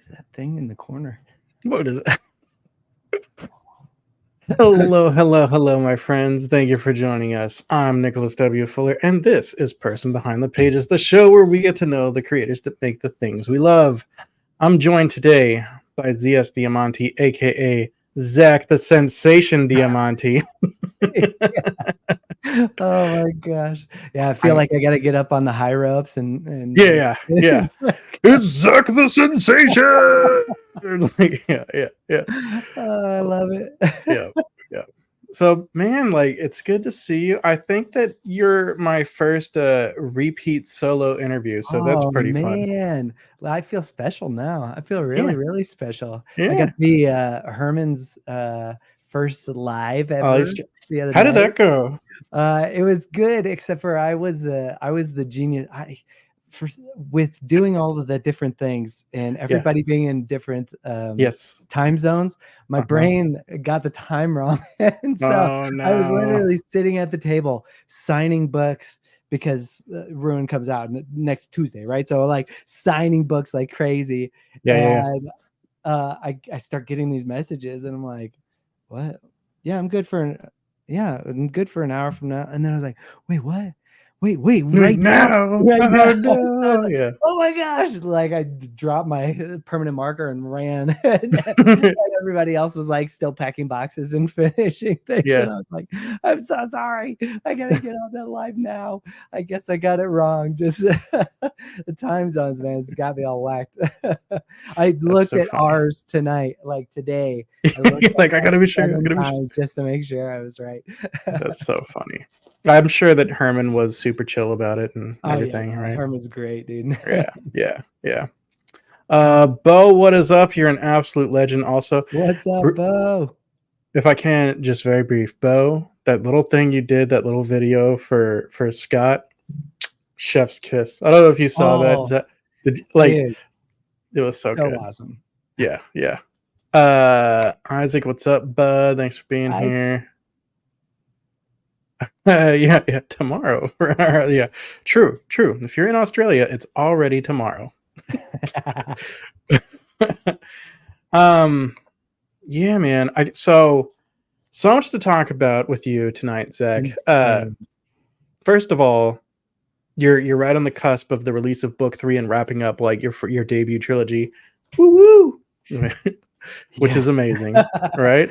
is that thing in the corner? What is it? Hello, my friends. Thank you for joining us. I'm Nicholas W. Fuller, and this is Person Behind the Pages, the show where we get to know the creators that make the things we love. I'm joined today by ZS Diamanti, aka Zac the Sensation Diamanti. Oh my gosh. Yeah, I feel like I gotta get up on the high ropes and Yeah. It's Zac the Sensation. Yeah. Oh, I love it. Yeah. So, man, like, it's good to see you. I think that you're my first repeat solo interview, so that's Oh pretty fun. man, I feel special now. I feel Yeah, really special. I got yeah. to be Herman's first live ever the other How did night. that go? It was good, except for I was the genius. With doing all of the different things and everybody being in different Yes. time zones, my brain got the time wrong, and so Oh I was no. literally sitting at the table signing books because Ruin comes out next Tuesday, right? So like signing books like crazy, Yeah. and I start getting these messages, and I'm like, what? Yeah, I'm good for an hour from now. And then I was like, wait, what? Wait, right now? Right now. Oh I was no. like, Yeah. oh my gosh. Like I dropped my permanent marker and ran. And everybody else was like still packing boxes and finishing things. Yeah. And I was like, I'm so sorry. I gotta get on that live now. I guess I got it wrong. Just the time zones, man, it's got me all whacked. I looked so at funny. ours tonight, like today. I looked at Like, I gotta be sure. 7 times just to make sure I was right. That's so funny. I'm sure that Herman was super chill about it and everything, right? Herman's great, dude. Yeah. Bo, what is up? You're an absolute legend. Also, What's up, Bo? if I can, just very brief, Bo, that little thing you did, that little video for Scott, chef's kiss. I don't know if you saw that. Dude, it was so good. Awesome. Yeah. Isaac, what's up, bud? Thanks for being here. Yeah, tomorrow. Yeah, true. If you're in Australia, it's already tomorrow. Yeah, man. So much to talk about with you tonight, Zac. First of all, you're right on the cusp of the release of book 3 and wrapping up like your debut trilogy. Woo! Which is amazing, right?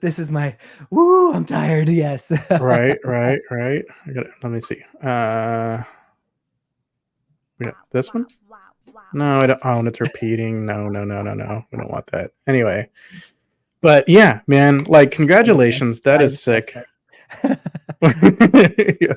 This is my woo, I'm tired. Yes. Right. Let me see. We got this one? No, I don't. Oh, and it's repeating. No. We don't want that. Anyway. But yeah, man, like, congratulations. That is sick. Yeah.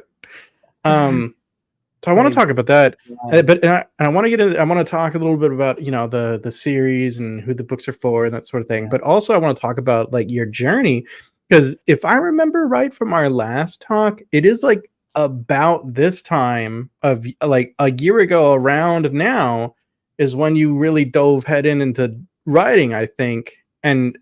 So I want to talk about that, but I want to talk a little bit about, the series and who the books are for and that sort of thing. But also I want to talk about like your journey, because if I remember right from our last talk, it is like about this time of like a year ago around now is when you really dove head into writing, I think. And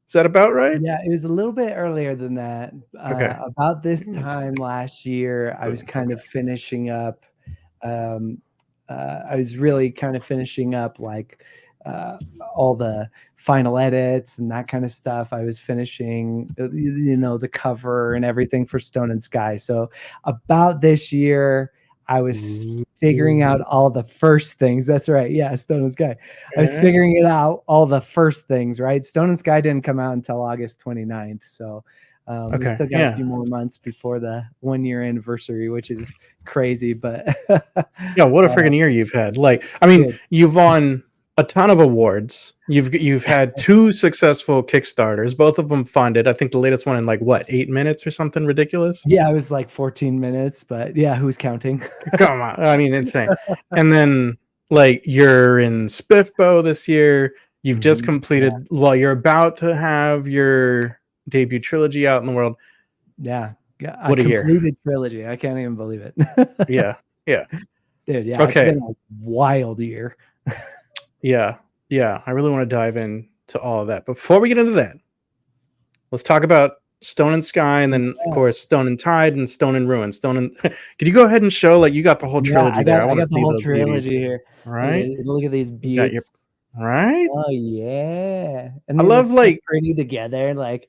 is that about right? Yeah, it was a little bit earlier than that. Okay. About this time last year, I was kind of finishing up. I was really kind of finishing up like all the final edits and that kind of stuff. I was finishing, the cover and everything for Stone and Sky. So about this year, I was figuring out all the first things. That's right. Yeah, Stone and Sky. I was figuring it out, all the first things, right? Stone and Sky didn't come out until August 29th. So we still got a few more months before the 1-year anniversary, which is crazy. But yeah, what a freaking year you've had. Like, I mean, you've won a ton of awards. You've had 2 successful Kickstarters, both of them funded. I think the latest one in like 8 minutes or something ridiculous. Yeah, it was like 14 minutes, but yeah, who's counting? Come on, I mean, insane. And then like you're in Spiffbo this year. You've just completed. Well, you're about to have your debut trilogy out in the world. Yeah, what a year! Completed trilogy. I can't even believe it. Yeah, dude. Yeah, okay. It's been a wild year. Yeah. I really want to dive into all of that. But before we get into that, let's talk about Stone and Sky, and then of course Stone and Tide and Stone and Ruin. Could you go ahead and show, like, you got the whole trilogy there? I got the whole trilogy here. All right. Look at these beads. right? Oh yeah, and I they look love so like pretty together. Like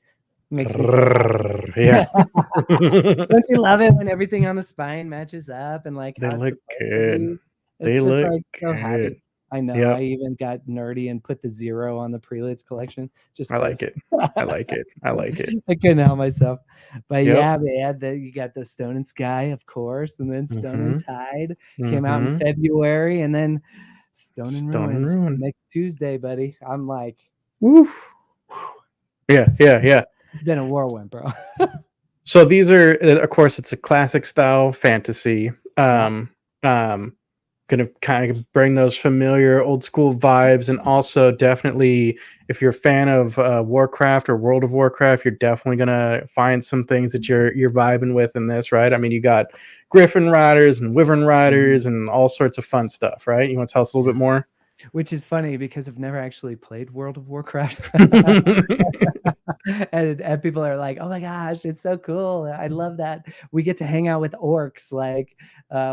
makes me so yeah. happy. Don't you love it when everything on the spine matches up and like They how it's look supposed to good. be? They It's just look like so good. happy. I know. Yep. I even got nerdy and put the 0 on the Preludes collection just I like because it. I like it. I like it. I couldn't help myself. But Yep. yeah, you got the Stone and Sky, of course, and then Stone and Mhm. Tide came out in Mhm. February, and then Stone and Stone and Ruin Ruin. next Tuesday, buddy. I'm like, Woof. Yeah, yeah, yeah. it's been a whirlwind, bro. So these are, of course, it's a classic style fantasy. Yeah. Um, gonna kind of bring those familiar old school vibes, and also definitely, if you're a fan of Warcraft or World of Warcraft, you're definitely gonna find some things that you're vibing with in this, right? I mean, you got Griffin Riders and Wyvern Riders Mhm. and all sorts of fun stuff, right? You want to tell us a little bit more? Which is funny because I've never actually played World of Warcraft. And people are like, "Oh my gosh, it's so cool! I love that we get to hang out with orcs." Like,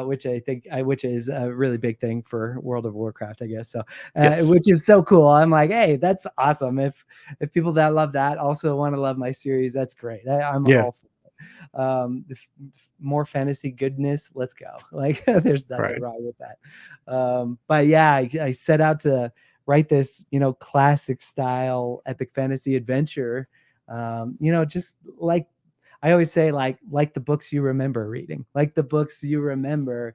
which is a really big thing for World of Warcraft, I guess. So, Yes. which is so cool. I'm like, "Hey, that's awesome! If people that love that also want to love my series, that's great. I'm Yeah. all for it." More fantasy goodness, let's go. Like, there's nothing Right. wrong with that. But yeah, I set out to write this, classic style epic fantasy adventure. Just like I always say, like the books you remember reading, like the books you remember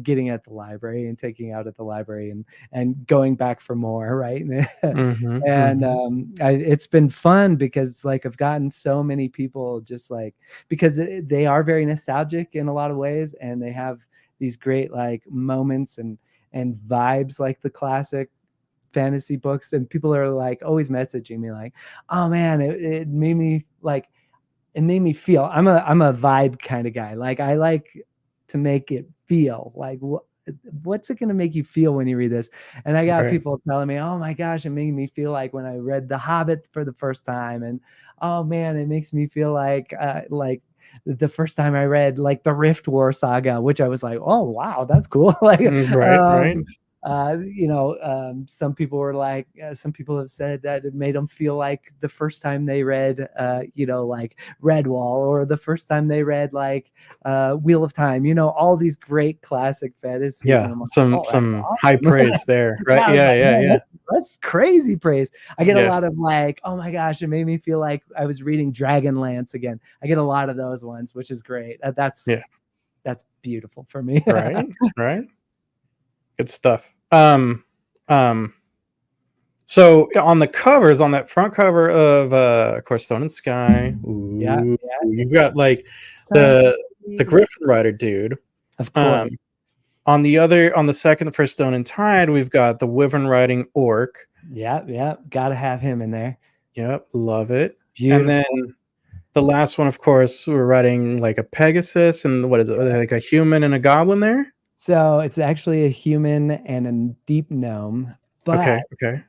getting at the library and taking out at the library and going back for more, right? Mm-hmm. And Mm-hmm. it's been fun because like I've gotten so many people just like because they are very nostalgic in a lot of ways, and they have these great like moments and vibes like the classic fantasy books, and people are like always messaging me like, oh man, it made me like it made me feel. I'm a vibe kind of guy. Like I like to make it feel like what's it going to make you feel when you read this? And I got Right. people telling me, "Oh my gosh, it made me feel like when I read The Hobbit for the first time." And oh man, it makes me feel like the first time I read like the Rift War saga, which I was like, "Oh wow, that's cool." Like Right. Right. some people have said that it made them feel like the first time they read, like Redwall, or the first time they read like Wheel of Time, all these great classic fantasies. Yeah. And I'm like, Some oh, that's high awesome. praise there, right? Yeah, I was Yeah. like, Yeah. man, Yeah. that's crazy praise. I get a Yeah. lot of like, oh my gosh, it made me feel like I was reading Dragonlance again. I get a lot of those ones, which is great. Yeah. That's beautiful for me. Right. Right. Good stuff. Um, so on the covers, on that front cover of course, Stone and Sky, Yeah, ooh, yeah. you've got like So the Griffin Rider dude. of Um, course. on the second for Stone and Tide, we've got the Wyvern riding orc. Yeah, yeah, gotta have him in there. Yep, love it. And then Beautiful. the last one, of course, we're riding like a Pegasus, and what is it, like a human and a goblin there? So it's actually a human and a deep gnome, Okay, but okay.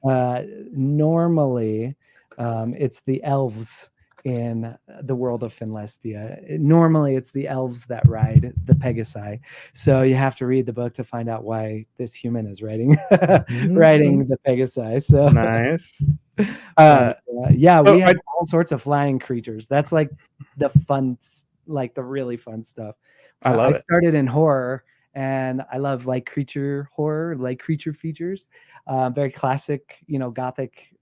normally it's the elves in the world of Finlestia. Normally it's the elves that ride the Pegasi. So you have to read the book to find out why this human is riding Mhm. riding the Pegasi. So Nice. but Uh, yeah, we so have I all sorts of flying creatures. That's like the fun, like the really fun stuff. I I love it. started in horror, and I love like creature horror, like creature features, very classic, gothic,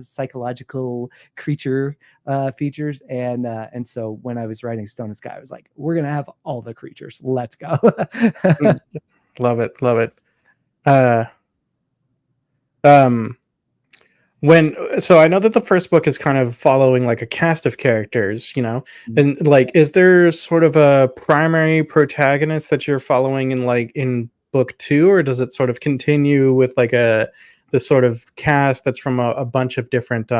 psychological creature features. And so when I was writing Stone and Sky, I was like, we're gonna have all the creatures. Let's go. Mm, love it, love it. Uh, um, when so I know that the first book is kind of following like a cast of characters, and like, is there sort of a primary protagonist that you're following in like in book two, or does it sort of continue with like this sort of cast that's from a bunch of different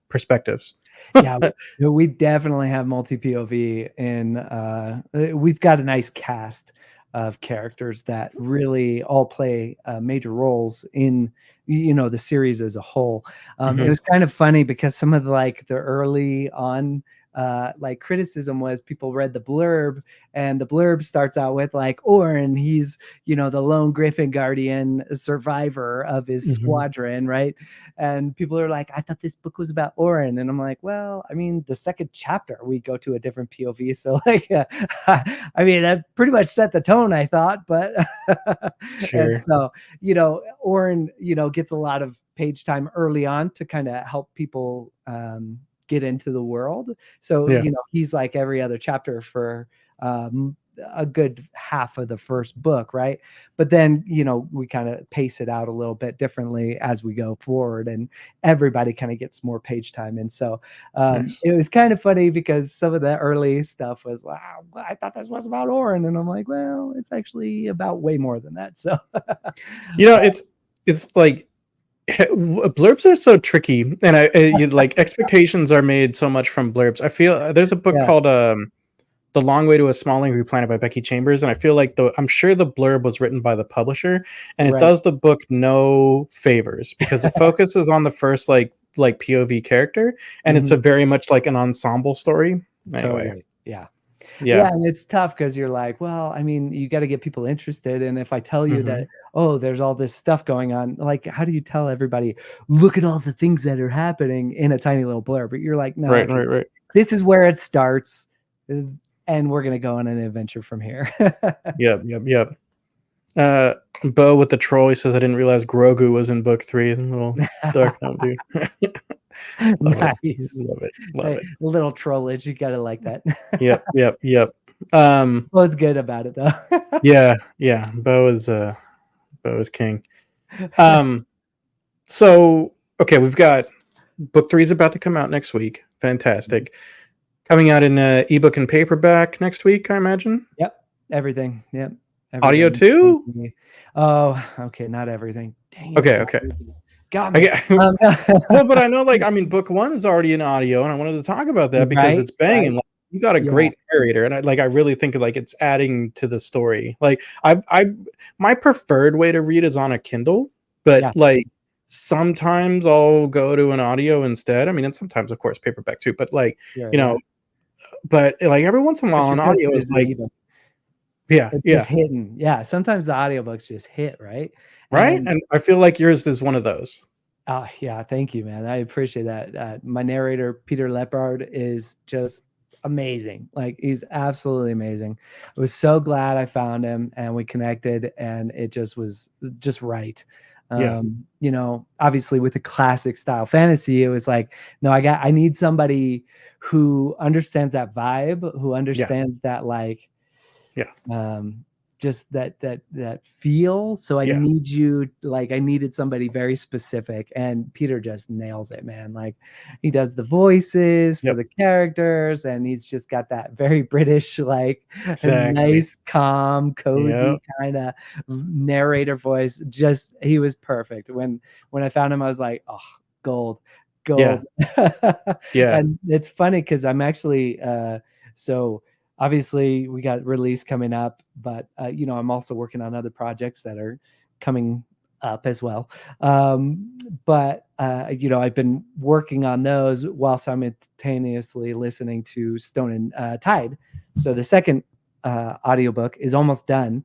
perspectives? Yeah, we definitely have multi POV, and we've got a nice cast of characters that really all play major roles in the series as a whole. It Hmm. was kind of funny because some of the early on like criticism was people read the blurb, and the blurb starts out with like Oren, he's, you know, the lone Griffin Guardian survivor of his squadron, right? And people are like, I thought this book was about Oren, and I'm like, well, I mean, the second chapter we go to a different POV, so like, I mean, that pretty much set the tone, I thought, but and so, you know, Oren, you know, gets a lot of page time early on to kind of help people get into the world. So, you know, he's like every other chapter for a good half of the first book, right? But then, you know, we kind of pace it out a little bit differently as we go forward, and everybody kind of gets more page time. And so it was kind of funny because some of the early stuff was, wow, I thought this was about Oren, and I'm like, well, it's actually about way more than that. So you know, it's like blurbs are so tricky, and like expectations are made so much from blurbs. I feel there's a book called The Long Way to a Small Angry Planet by Becky Chambers, and I feel like I'm sure the blurb was written by the publisher, and it does the book no favors because it focuses on the first like POV character, and it's a very much like an ensemble story. Anyway. Totally. Yeah, and it's tough because you're like, well, I mean, you got to get people interested. And if I tell you that, oh, there's all this stuff going on, like, how do you tell everybody, look at all the things that are happening in a tiny little blurb? But you're like, no, right. This is where it starts, and we're going to go on an adventure from here. Yep. Bo with the troll, he says, I didn't realize Grogu was in book 3. A little dark note, dude. Nice. Love it. A little trollage. You gotta like that. Yep. Bo's good about it though. yeah. Bo is king. So okay, we've got book 3 is about to come out next week. Fantastic. Coming out in ebook and paperback next week, I imagine. Yep. Everything. Yep. Audio too? Oh, okay. Not everything. Dang. Okay. Got me. Well, but I know, like, I mean, book 1 is already in audio, and I wanted to talk about that because it's banging. Like, you got a great narrator, and I really think like it's adding to the story. Like, my preferred way to read is on a Kindle, but like sometimes I'll go to an audio instead. I mean, and sometimes, of course, paperback too. But like, you know, but like every once in a while, an audio is like, just hitting. Yeah, sometimes the audiobooks just hit, right? And I feel like yours is one of those. Oh, yeah. Thank you, man. I appreciate that. My narrator, Peter Leppard, is just amazing. Like, he's absolutely amazing. I was so glad I found him and we connected, and it just was just right. You know, obviously with the classic style fantasy, it was like, no, I need somebody who understands that vibe, who understands that, like, just that feel. So I need you, like, I needed somebody very specific, and Peter just nails it, man. Like, he does the voices for the characters, and he's just got that very British, like, nice, calm, cozy kind of narrator voice. Just, he was perfect. When I found him, I was like, oh, gold. And it's funny because I'm actually so obviously we got release coming up, but you know, I'm also working on other projects that are coming up as well. But you know, I've been working on those while simultaneously listening to Stone and Tide. So the second audiobook is almost done.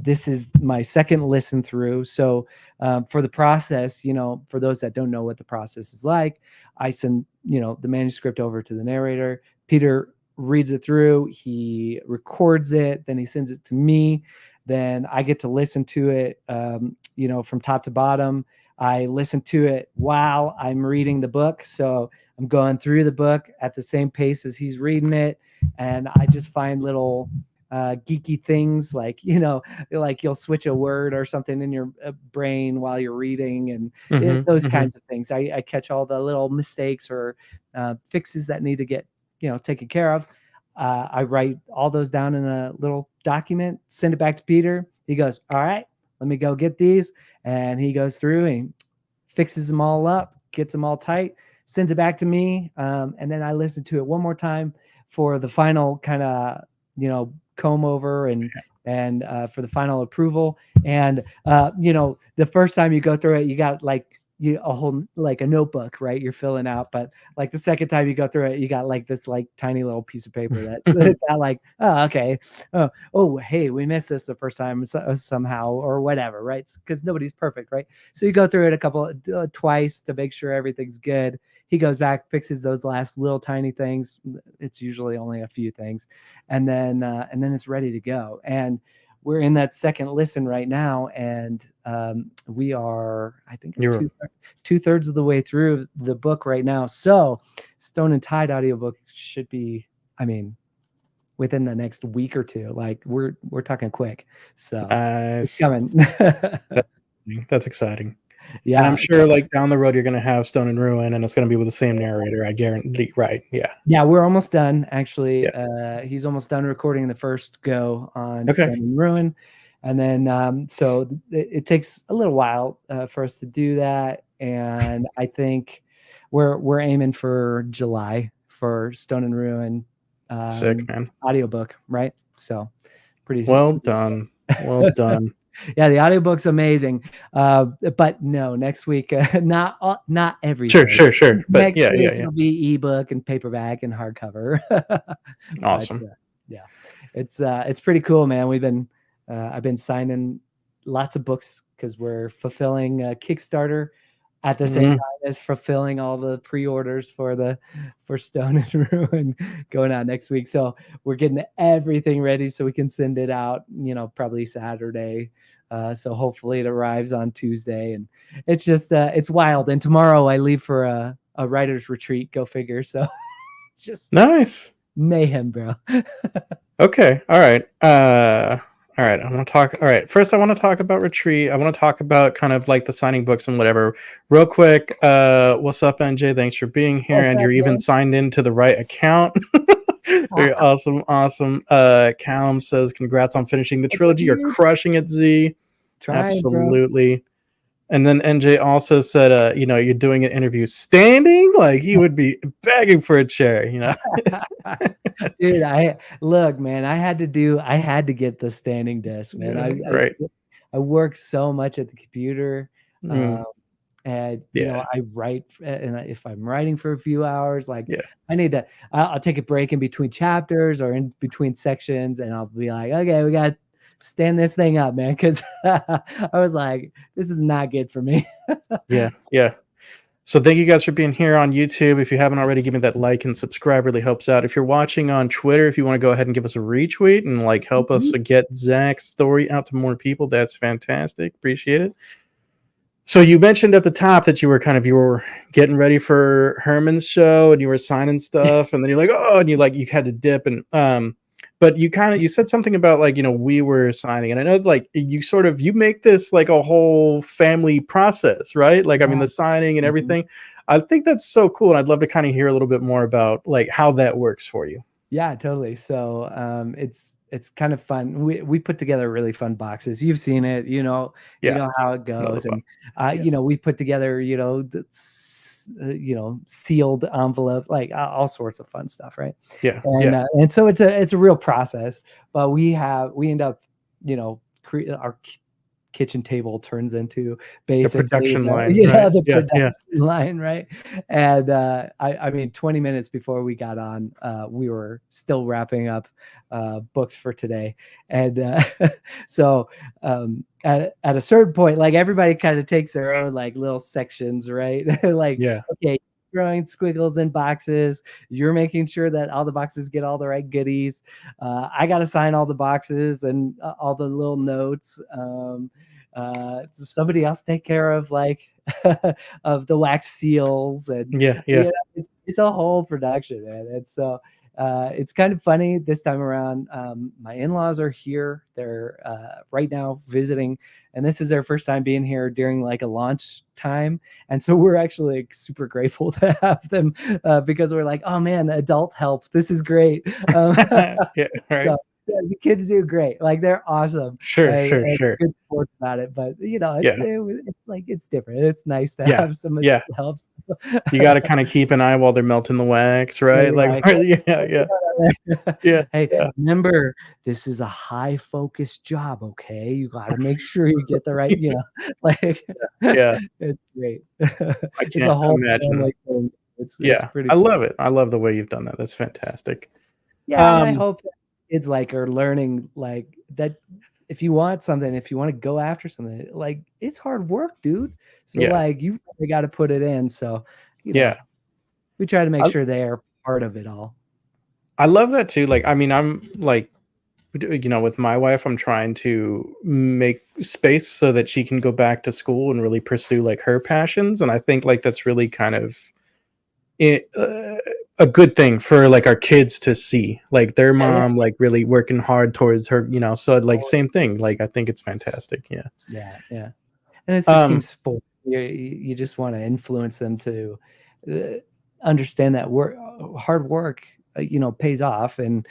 This is my second listen through. So for the process, you know, for those that don't know what the process is like, I send, you know, the manuscript over to the narrator. Peter reads it through, he records it, then he sends it to me, then I get to listen to it, you know, from top to bottom. I listen to it while I'm reading the book, so I'm going through the book at the same pace as he's reading it, and I just find little geeky things, like, you know, like you'll switch a word or something in your brain while you're reading, and those kinds of things. I catch all the little mistakes or fixes that need to get, you know, taken care of. I write all those down in a little document, send it back to Peter. He goes, all right, let me go get these. And he goes through and fixes them all up, gets them all tight, sends it back to me. And then I listen to it one more time for the final kind of, you know, comb over and for the final approval. And, you know, the first time you go through it, you got like, a whole like a notebook, right? You're filling out, but like the second time you go through it, you got like this like tiny little piece of paper that got like, oh, okay, oh, hey, we missed this the first time somehow or whatever, right? Because nobody's perfect, right? So you go through it twice to make sure everything's good. He goes back, fixes those last little tiny things. It's usually only a few things, and then it's ready to go. And we're in that second listen right now, and we are, I think, two-thirds of the way through the book right now. So Stone and Tide audiobook should be, I mean, within the next week or two. Like we're talking quick. So it's coming. That's exciting. Yeah. And I'm sure like down the road you're going to have Stone and Ruin, and it's going to be with the same narrator, I guarantee, right? Yeah. Yeah, we're almost done actually. He's almost done recording the first go on Stone and Ruin. And then so it takes a little while for us to do that, and I think we're aiming for July for Stone and Ruin sick, man. audiobook, right? So pretty well done. Well done. Yeah, the audiobook's amazing. But no, next week, not every Sure. next But week it'll be ebook and paperback and hardcover. Awesome. But, yeah, it's pretty cool, man. I've been signing lots of books because we're fulfilling Kickstarter at the same time as fulfilling all the pre-orders for Stone and Ruin going out next week. So we're getting everything ready so we can send it out, probably Saturday. So hopefully it arrives on Tuesday, and it's just, it's wild. And tomorrow I leave for a writer's retreat, go figure. So it's just nice mayhem, bro. Okay. All right. All right, I want to talk. All right, first I want to talk about retreat. I want to talk about kind of like the signing books and whatever. Real quick, what's up, NJ? Thanks for being here, and you're even signed into the right account. Very awesome. Callum says, "Congrats on finishing the trilogy. You're crushing it, Z." Absolutely. Bro. And then NJ also said, you're doing an interview standing, like he would be begging for a chair, Dude, look, man, I had to get the standing desk, man. I work so much at the computer, and I write, and if I'm writing for a few hours, I need to, I'll take a break in between chapters or in between sections, and I'll be like, okay, we got to stand this thing up, man, because I was like, this is not good for me. Yeah. So thank you guys for being here on YouTube. If you haven't already, give me that like and subscribe. Really helps out. If you're watching on Twitter, if you want to go ahead and give us a retweet and help us get Zac's story out to more people, that's fantastic. Appreciate it. So you mentioned at the top that you were getting ready for Herman's show and you were signing stuff, and then you're like, oh, and you had to dip, and but you said something about we were signing, and I know you make this like a whole family process, right? The signing and everything. I think that's so cool, and I'd love to kind of hear a little bit more about how that works for you. Yeah, totally. So it's kind of fun. We put together really fun boxes. You've seen it, you know how it goes, and we put together sealed envelopes, all sorts of fun stuff, right? And so it's a real process, but we end up our kitchen table turns into basically the production line, the production line, right? And I mean 20 minutes before we got on, we were still wrapping up books for today, and so at a certain point, everybody kind of takes their own little sections, right? Okay, throwing squiggles in boxes, you're making sure that all the boxes get all the right goodies, I gotta sign all the boxes and all the little notes, somebody else take care of of the wax seals, and it's a whole production, man. And so it's kind of funny this time around. My in-laws are here. They're right now visiting, and this is their first time being here during a launch time. And so we're actually super grateful to have them because we're like, oh man, adult help. This is great. So, the kids do great. They're awesome. Sure. Good sports about it, but it's different. It's nice to have somebody who helps. You got to kind of keep an eye while they're melting the wax, right? Yeah, Hey, yeah, remember, this is a high focus job, okay? You gotta make sure you get the right, like, yeah. it's great. I It's a can't whole imagine. family thing. It's Yeah, pretty I cool. love it. I love the way you've done that. That's fantastic. Yeah, and I Um, hope that kids, like, are learning, like, that if you want something, if you wanna go after something, like, it's hard work, dude. So, yeah, like, you've really gotta put it in, so, you yeah. know, we try to make I sure they're part of it all. I love that too. Like, I mean, I'm like, with my wife, I'm trying to make space so that she can go back to school and really pursue like her passions, and I think like that's really kind of it, a good thing for like our kids to see, like their Yeah, yeah. mom like really working hard towards her. So like same thing. Like I think it's fantastic. Yeah. Yeah, yeah. And it's a team Um. sport. You just wanna influence them to, uh, understand that hard work, pays off, and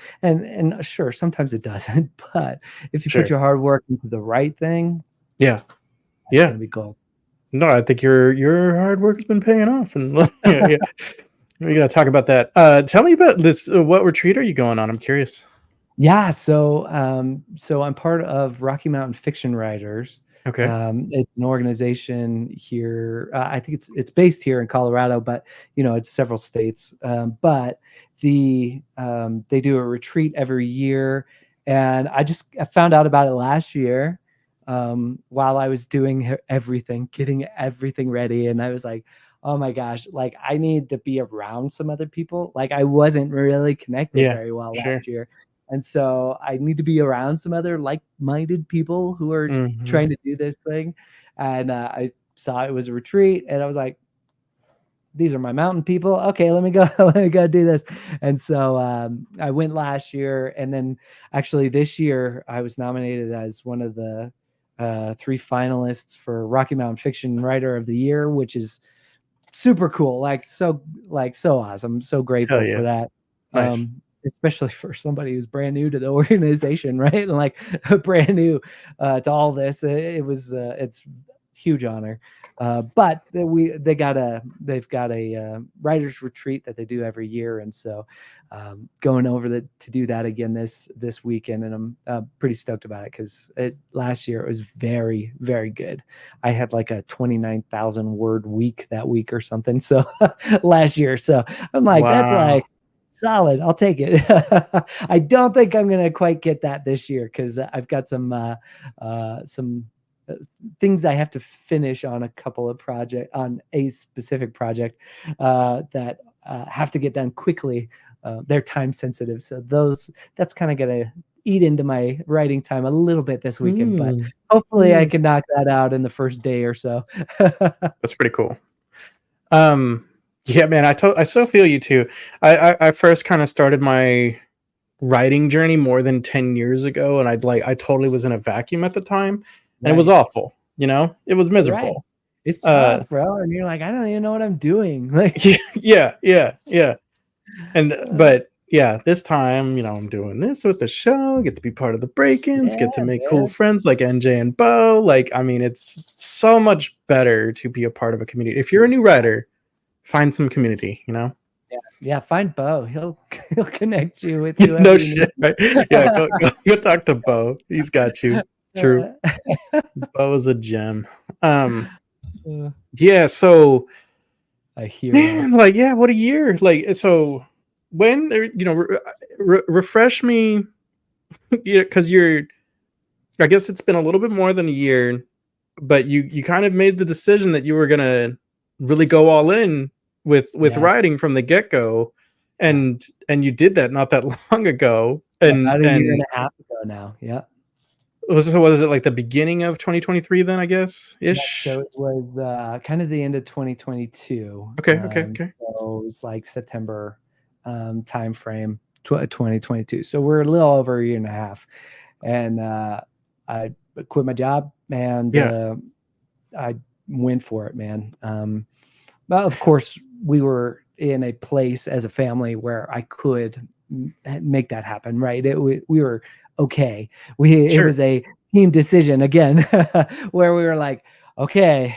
sure, sometimes it doesn't, but if you put Sure. your hard work into the right thing, Yeah. that's Yeah. gonna be gold. No, I think your hard work has been paying off, and yeah, yeah. We gotta talk about that. Tell me about this. What retreat are you going on? I'm curious. Yeah, so I'm part of Rocky Mountain Fiction Writers. Okay. It's an organization here. I think it's based here in Colorado, but it's several states. But they do a retreat every year, and I found out about it last year while I was doing everything, getting everything ready, and I was like, oh my gosh, like I need to be around some other people. Like I wasn't really connected Yeah. very well Sure. last year. And so I need to be around some other like-minded people who are Hmm. trying to do this thing. And I saw it was a retreat, and I was like, these are my mountain people. Okay, let me go. Let me go do this. And so I went last year, and then actually this year I was nominated as one of the three finalists for Rocky Mountain Fiction Writer of the Year, which is super cool. So awesome. I'm so Hell grateful for yeah. that. Nice. Especially for somebody who's brand new to the organization, right? And like brand new to all this. It's huge honor. But they've got a writers retreat that they do every year, and so going over to do that again this weekend, and I'm pretty stoked about it because last year it was very, very good. I had like a 29,000 word week that week or something. So last year. So I'm like, that's Wow. like solid. I'll take it. I don't think I'm gonna quite get that this year because I've got some uh, things I have to finish on a specific project that have to get done quickly. They're time sensitive, so that's kind of gonna eat into my writing time a little bit this weekend, but Mm. hopefully I Mm. can knock that out in the first day or so. That's pretty cool. Um. Yeah, man. I so feel you too. I first kind of started my writing journey more than 10 years ago, and I totally was in a vacuum at the time, and it was Right. awful. It was Right. miserable. It's Uh. tough, bro, and you're like, "I don't even know what I'm doing." Like, Yeah. Yeah. Yeah. And uh, but yeah, this time, I'm doing this with the show, get to be part of the break-ins, yeah, get to make cool man. friends like NJ and Bo. Like, I mean, it's so much better to be a part of a community. If you're a new writer, find some community. Yeah, yeah, find Bo. He'll he'll connect you with whoever No you need. shit, right? Yeah, go talk to Bo. He's got you. It's true. Uh, Bo is a gem. Um, uh, yeah, so a hero. man, like, yeah, what a year. Like, so when refresh me, because I guess it's been a little bit more than a year, but you kind of made the decision that you were gonna really go all in with Yeah, writing from the get-go, yeah. and you did that not that long ago. And About a year and and a half ago now. Yeah. was it like the beginning of 2023 then, I guess, Yeah, so ish? it was, kind of the end of 2022, Okay, okay, okay. so it was like September, timeframe, 2022, so we're a little over a year and a half, and, I quit my job, and, Yeah, I went for it, man, but of course, we were in a place as a family where I could make that happen, right? We were okay. It sure. was a team decision again, where we were like, okay,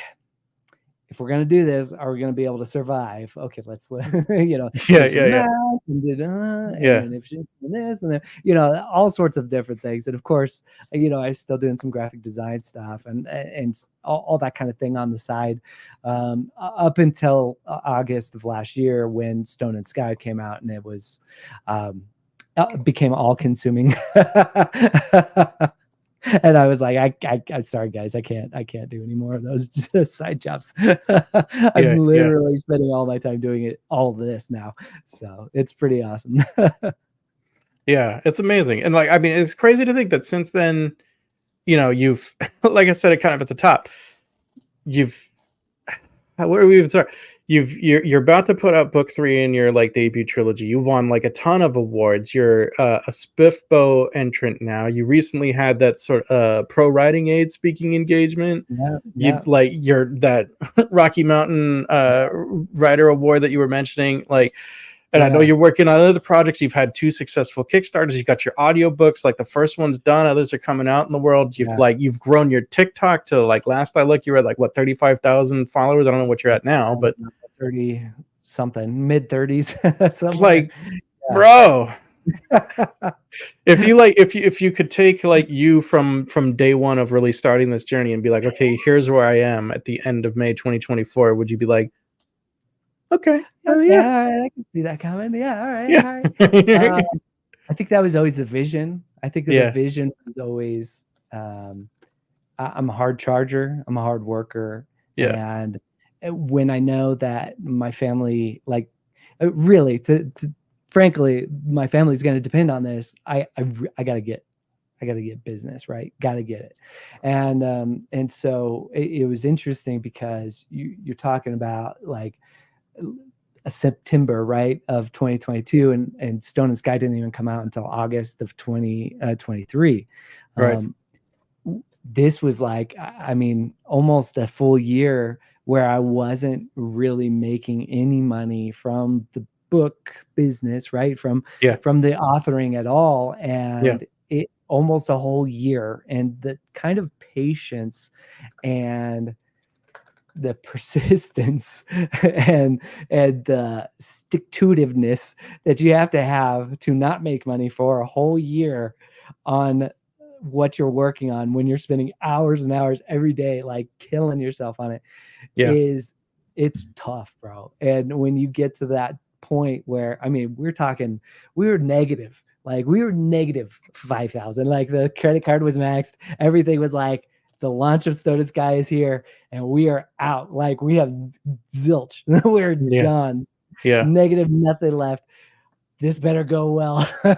if we're gonna do this, are we gonna be able to survive? Okay, let's you know, Yeah, do some yeah, yeah. math and Yeah. and if she's doing this and then, you know, all sorts of different things. And of course, you know, I'm still doing some graphic design stuff and all that kind of thing on the side, up until August of last year when Stone and Sky came out, and it was became all consuming. And I was like, I'm sorry, guys, I can't do any more of those side jobs. I'm Yeah, yeah. literally spending all my time doing all this now, so it's pretty awesome. Yeah, it's amazing. And like, I mean, it's crazy to think that since then, you know, you've like I said it kind of at the top, you've where do we even start? You're about to put out book 3 in your like debut trilogy. You've won like a ton of awards. You're a Spiffbo entrant now. You recently had that sort of pro writing aid speaking engagement. Yeah, yeah, You've like you're that Rocky Mountain writer award that you were mentioning. Like, and I know yeah. you're working on other projects. You've had 2 successful Kickstarters. You've got your audiobooks. Like the first one's done. Others are coming out in the world. Yeah. You've grown your TikTok to like last I looked, you were at like what 35,000 followers. I don't know what you're at now, but 30 something, mid 30s, somewhere. like, bro, if you could take like you from day one of really starting this journey and be like, okay, here's where I am at the end of May 2024, would you be like, okay, Okay, all right, I can see that coming. Yeah, all right, yeah. all right. I think that was always the vision. I think that Yeah. the vision was always, I'm a hard charger. I'm a hard worker. Yeah. And when I know that my family, like, really, frankly, my family's going to depend on this. I gotta get business, right? Gotta get it. And so it was interesting because you're talking about like a September, right, of 2022, and Stone and Sky didn't even come out until August of 2023. Right. This was like, I mean, almost a full year where I wasn't really making any money from the book business, right? From the authoring at all. And it almost a whole year, and the kind of patience and the persistence and the stick-to-itiveness that you have to not make money for a whole year on what you're working on, when you're spending hours and hours every day, like killing yourself on it, it's tough, bro. And when you get to that point where, I mean, we were negative, like we were negative 5,000, like the credit card was maxed, everything was like, the launch of Stone and Sky is here, and we are out. Like we have zilch. We're done. Yeah. Negative, nothing left. This better go well. Yeah.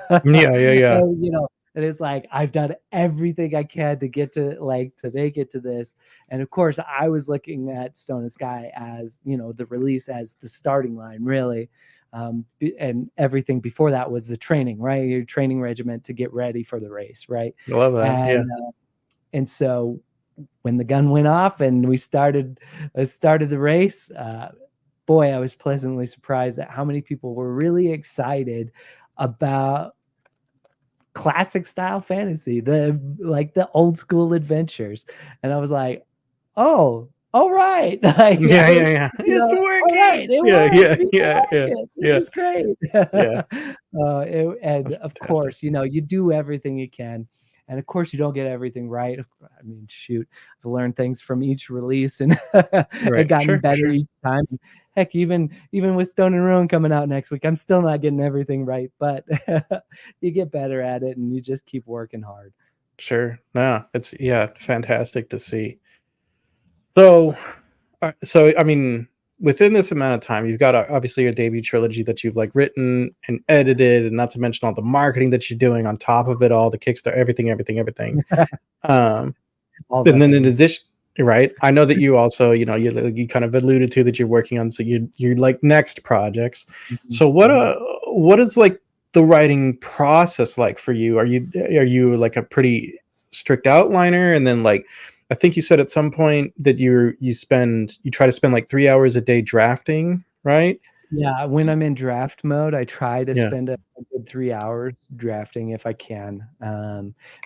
And, you know, and it's like I've done everything I can to get to make it to this. And of course, I was looking at Stone and Sky as, you know, the release as the starting line, really. And everything before that was the training, right? Your training regiment to get ready for the race, right? I love that. And so when the gun went off and we started the race, boy, I was pleasantly surprised at how many people were really excited about classic style fantasy, the old school adventures. And I was like, oh, all right. Like, it's working. Right, this is great. And of course, you know, you do everything you can. And of course, you don't get everything right. I mean, shoot, I've learned things from each release and it gotten better each time. Heck, even with Stone and Ruin coming out next week, I'm still not getting everything right, but you get better at it and you just keep working hard. Sure. No, it's fantastic to see. So I mean, within this amount of time, you've got obviously your debut trilogy that you've like written and edited, and not to mention all the marketing that you're doing on top of it, all the Kickstarter, everything. And then in addition, right? I know that you also, you know, you kind of alluded to that you're working on you're like next projects. Mm-hmm. So what is like the writing process like for you? Are you like a pretty strict outliner, and then like, I think you said at some point that you try to spend like 3 hours a day drafting, right? Yeah, when I'm in draft mode, I try to spend a good 3 hours drafting if I can,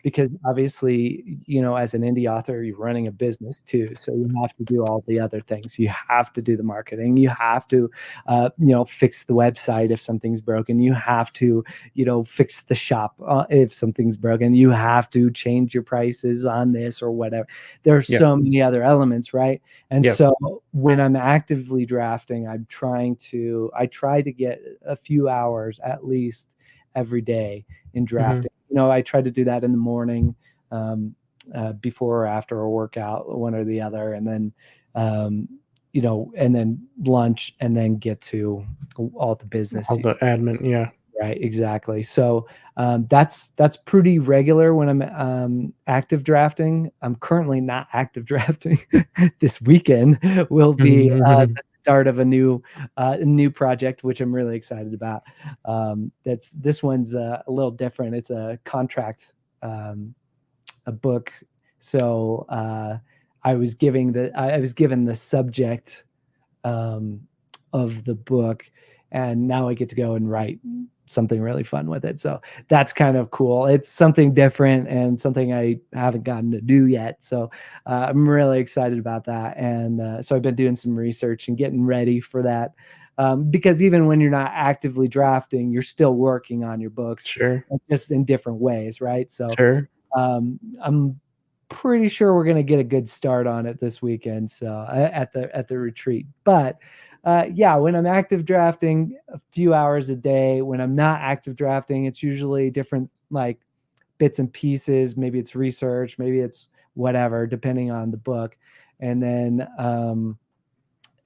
because obviously, as an indie author, you're running a business too, so you have to do all the other things. You have to do the marketing. You have to, fix the website if something's broken. You have to, fix the shop if something's broken. You have to change your prices on this or whatever. There are so many other elements, right? And so when I'm actively drafting, I try to get a few hours at least every day in drafting. I try to do that in the morning, before or after a workout, one or the other, and then, and then lunch, and then get to all the business. All the admin, yeah. Right, exactly. So that's pretty regular when I'm active drafting. I'm currently not active drafting. This weekend will be the start of a new project, which I'm really excited about. This one's a little different. It's a contract, a book. So I was given the subject of the book, and now I get to go and write something really fun with it. So that's kind of cool. It's something different and something I haven't gotten to do yet. So I'm really excited about that. And so I've been doing some research and getting ready for that. Because even when you're not actively drafting, you're still working on your books, just in different ways, right? So I'm pretty sure we're going to get a good start on it this weekend. So at the retreat, but when I'm active drafting, a few hours a day. When I'm not active drafting, it's usually different, like bits and pieces. Maybe it's research, maybe it's whatever, depending on the book. And then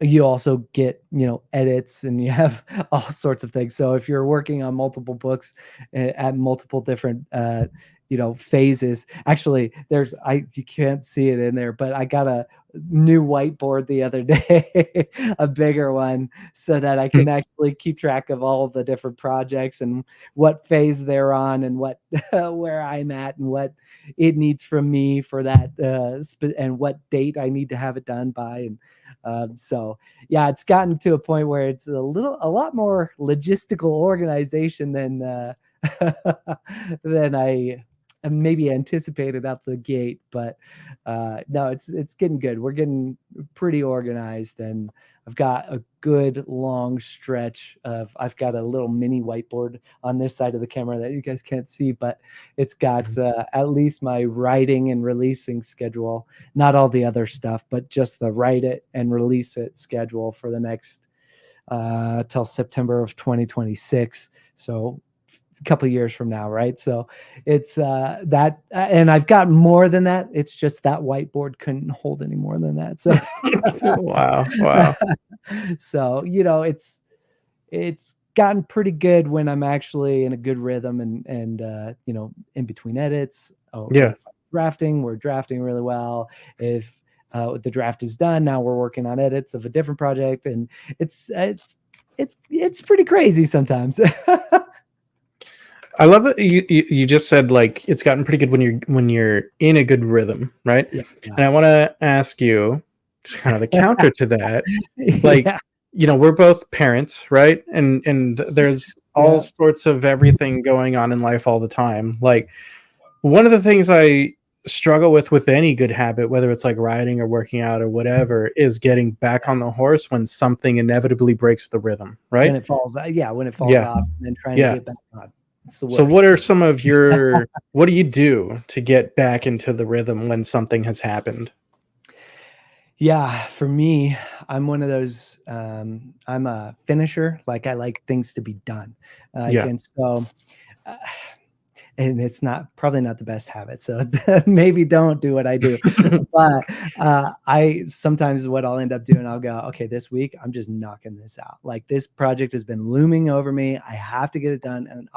you also get, edits, and you have all sorts of things. So if you're working on multiple books at multiple different phases, actually you can't see it in there, but I got a new whiteboard the other day, a bigger one, so that I can actually keep track of all the different projects and what phase they're on, and what where I'm at, and what it needs from me for that, and what date I need to have it done by. And so it's gotten to a point where it's a lot more logistical organization than than I maybe anticipated out the gate. But no, it's getting good. We're getting pretty organized, and I've got a good long stretch of, I've got a little mini whiteboard on this side of the camera that you guys can't see, but it's got at least my writing and releasing schedule, not all the other stuff, but just the write it and release it schedule for the next till September of 2026. So a couple of years from now, right? So it's that, and I've got more than that. It's just that whiteboard couldn't hold any more than that. So wow. So it's gotten pretty good when I'm actually in a good rhythm, and in between edits. We're drafting really well. If the draft is done, now we're working on edits of a different project, and it's pretty crazy sometimes. I love it. You just said, like, it's gotten pretty good when you're in a good rhythm, right? Yeah. And I want to ask you, kind of the counter to that, like, we're both parents, right? And there's all sorts of everything going on in life all the time. Like, one of the things I struggle with any good habit, whether it's like riding or working out or whatever, is getting back on the horse when something inevitably breaks the rhythm, right? When it falls off, and then trying to get back on. So what are some of your, what do you do to get back into the rhythm when something has happened? Yeah, for me, I'm one of those, I'm a finisher. Like, I like things to be done. And so, and it's probably not the best habit. So maybe don't do what I do. But I sometimes, what I'll end up doing, I'll go, okay, this week I'm just knocking this out. Like, this project has been looming over me. I have to get it done. And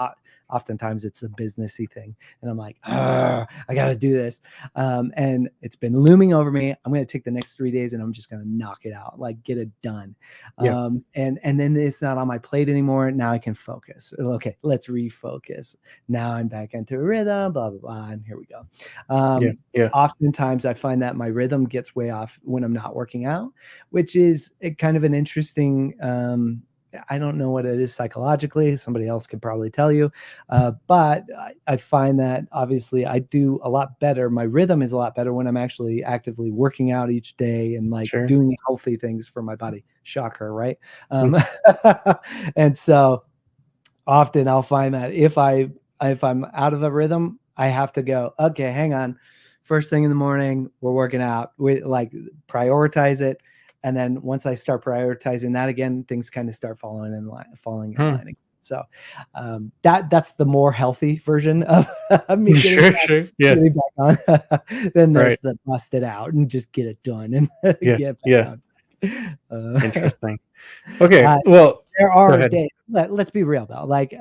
oftentimes it's a businessy thing, and I'm like, I got to do this. And it's been looming over me. I'm going to take the next 3 days and I'm just going to knock it out, like, get it done. And then it's not on my plate anymore. Now I can focus. Okay, let's refocus. Now I'm back into a rhythm, blah, blah, blah. And here we go. Oftentimes I find that my rhythm gets way off when I'm not working out, which is kind of an interesting I don't know what it is psychologically. Somebody else could probably tell you. But I find that obviously I do a lot better. My rhythm is a lot better when I'm actually actively working out each day and like Sure. doing healthy things for my body. Shocker, right? Mm. And so often I'll find that if I'm out of a rhythm, I have to go, okay, hang on. First thing in the morning, we're working out. We like prioritize it. And then once I start prioritizing that again, things kind of start falling in Hmm. line again. So that's the more healthy version of me Sure, sure. Yeah. getting back on. Then there's Right. the bust it out and just get it done and Yeah. get back Yeah. on. Uh, Interesting. Okay. uh, Well, there go are ahead. days. Let's be real though. Like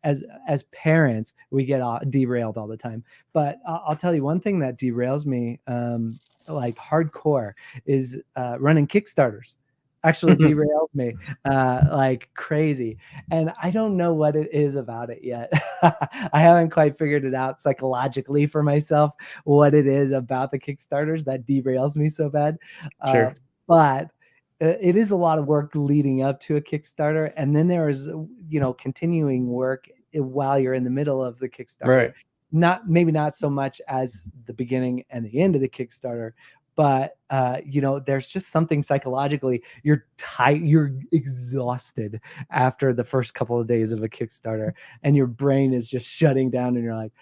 as parents, we get derailed all the time. But I'll tell you one thing that derails me, like hardcore, is running Kickstarters. Actually, derails me like crazy, and I don't know what it is about it yet. I haven't quite figured it out psychologically for myself what it is about the Kickstarters that derails me so bad. Sure. But it is a lot of work leading up to a Kickstarter, and then there is continuing work while you're in the middle of the Kickstarter. Right. Maybe not so much as the beginning and the end of the Kickstarter, but there's just something psychologically. You're tight, you're exhausted after the first couple of days of a Kickstarter, and your brain is just shutting down, and you're like,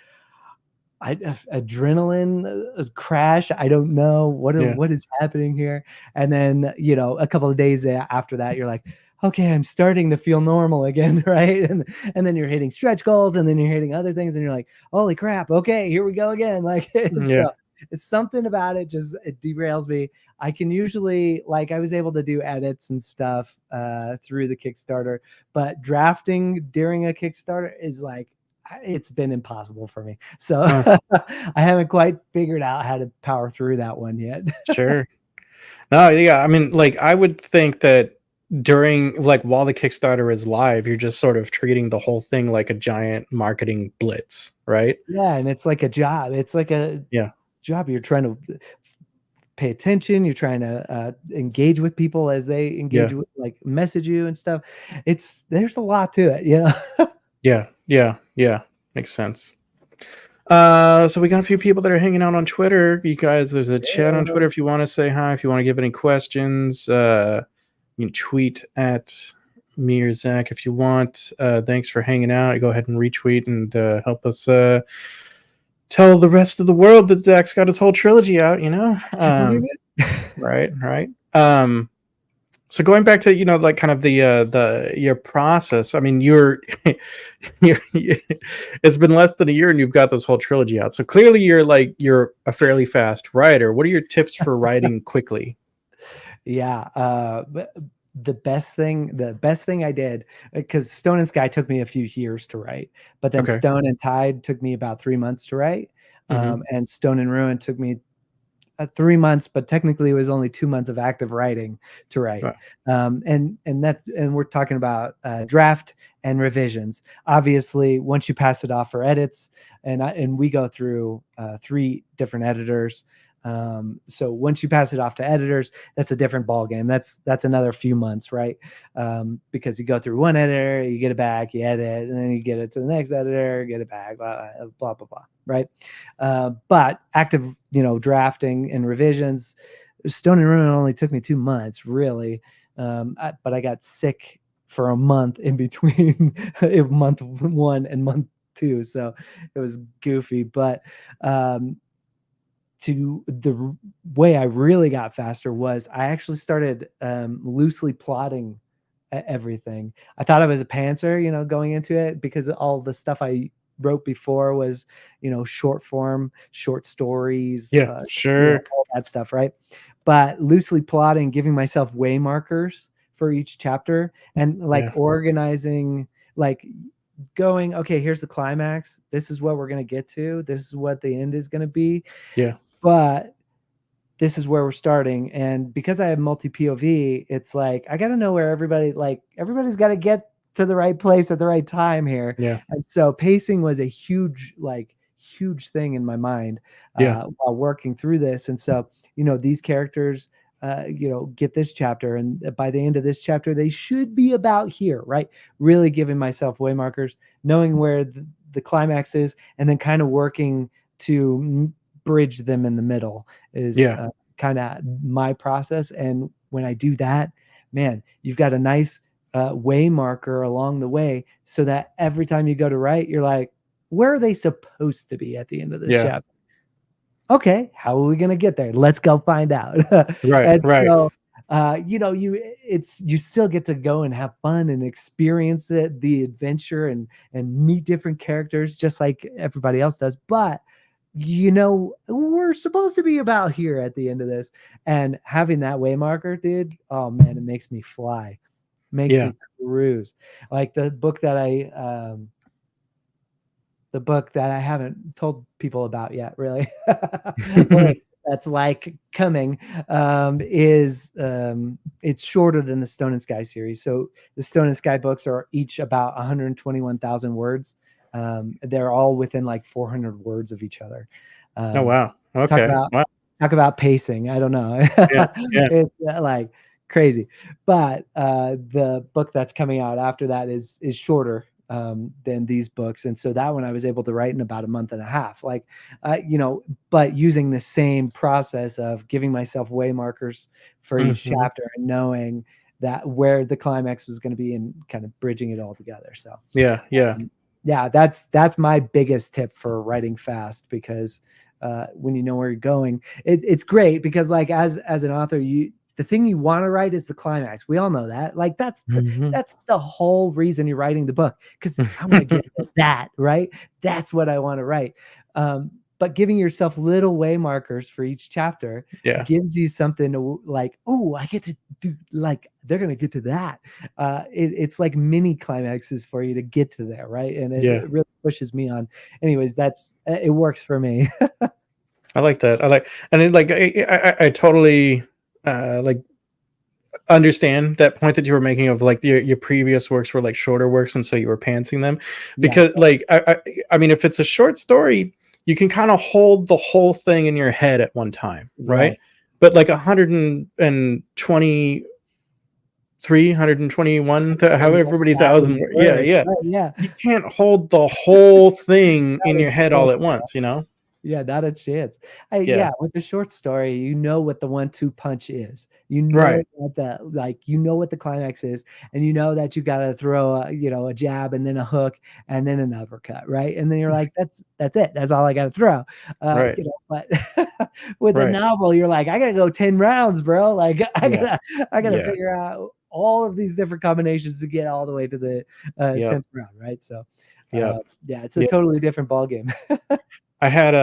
adrenaline crash. I don't know Yeah. what is happening here. And then a couple of days after that, you're like, okay, I'm starting to feel normal again, right? And then you're hitting stretch goals, and then you're hitting other things, and you're like, holy crap, okay, here we go again. Like Yeah. so, it's something about it just it derails me. I can usually like I was able to do edits and stuff through the Kickstarter, but drafting during a Kickstarter is like it's been impossible for me. So Huh. I haven't quite figured out how to power through that one yet. Sure. No, yeah. I mean, like, I would think that during, like, while the Kickstarter is live, you're just sort of treating the whole thing like a giant marketing blitz, right? Yeah, and it's like a job. It's like a Yeah. job. You're trying to pay attention. You're trying to engage with people as they Yeah. engage with, like message you and stuff. There's a lot to it. Yeah. Yeah. Yeah. Makes sense. So we got a few people that are hanging out on Twitter. You guys, there's a chat on Yeah. Twitter if you want to say hi, if you want to give any questions. You can tweet at me or Zach if you want. Thanks for hanging out. Go ahead and retweet and help us tell the rest of the world that Zach's got his whole trilogy out, you know? Can you believe it? Right, right. So going back to, like kind of the your process. I mean, you're it's been less than a year and you've got this whole trilogy out. So clearly you're a fairly fast writer. What are your tips for writing quickly? Yeah. The best thing I did, because Stone and Sky took me a few years to write, but then Okay. Stone and Tide took me about 3 months to write. Mm-hmm. And Stone and Ruin took me 3 months, but technically it was only 2 months of active writing to write. And we're talking about draft and revisions. Obviously, once you pass it off for edits, and we go through 3 different editors. So once you pass it off to editors, that's a different ball game. That's another few months, right? Because you go through one editor, you get it back, you edit, and then you get it to the next editor, get it back, blah blah blah, blah, right? But active, drafting and revisions, Stone and Ruin only took me 2 months, really. But I got sick for a month in between month 1 and month 2, so it was goofy. But to the way I really got faster was I actually started loosely plotting everything. I thought I was a pantser, going into it, because all the stuff I wrote before was, short form, short stories, Yeah, sure. all that stuff, right? But loosely plotting, giving myself way markers for each chapter, and like Yeah, organizing, like going, okay, here's the climax. This is what we're going to get to. This is what the end is going to be. yeah, But this is where we're starting. And because I have multi POV, it's like I got to know where everybody's got to get to the right place at the right time here. yeah, And so pacing was a huge thing in my mind yeah, while working through this. And so, these characters, get this chapter, and by the end of this chapter, they should be about here, right? Really giving myself way markers, knowing where the climax is, and then kind of working to bridge them in the middle is kind of my process. And when I do that, man, you've got a nice way marker along the way, so that every time you go to write, you're like, where are they supposed to be at the end of this chapter? Okay, how are we going to get there? Let's go find out. Right. So, you still get to go and have fun and experience the adventure, and meet different characters just like everybody else does. But we're supposed to be about here at the end of this, and having that way marker, dude. Oh man, it makes me fly, makes me cruise. Like the book that I haven't told people about yet, really. That's like coming, is it's shorter than the Stone and Sky series. So the Stone and Sky books are each about 121,000 words. They're all within like 400 words of each other. Oh wow. Okay. Talk about pacing. I don't know. It's like crazy. But the book that's coming out after that is shorter than these books, and so that one I was able to write in about a month and a half. Like, but using the same process of giving myself way markers for each chapter, and knowing that where the climax was going to be, and kind of bridging it all together. So that's my biggest tip for writing fast, because when you know where you're going, it's great, because like as an author, the thing you want to write is the climax. We all know that. Like that's the whole reason you're writing the book, because I want to get to that, right? That's what I want to write. But giving yourself little way markers for each chapter gives you something to like, oh, I get to do, like, they're going to get to that. It's like mini climaxes for you to get to there, right? And it really pushes me on. Anyways, it works for me. I like that. And then like, I totally like understand that point that you were making of like your previous works were like shorter works, and so you were pantsing them, because like I mean, if it's a short story, you can kind of hold the whole thing in your head at one time, right? But like 120 321 however many thousand, you can't hold the whole thing in your head all at once, not a chance. With the short story, you know what the 1-2 punch is, what the climax is, and you know that you got to throw a jab, and then a hook, and then an uppercut, right? And then you're like, that's it, that's all I got to throw. But with a novel, you're like, I gotta go 10 rounds, bro. Like I gotta figure out all of these different combinations to get all the way to the 10th round, right? So it's a totally different ball game. I had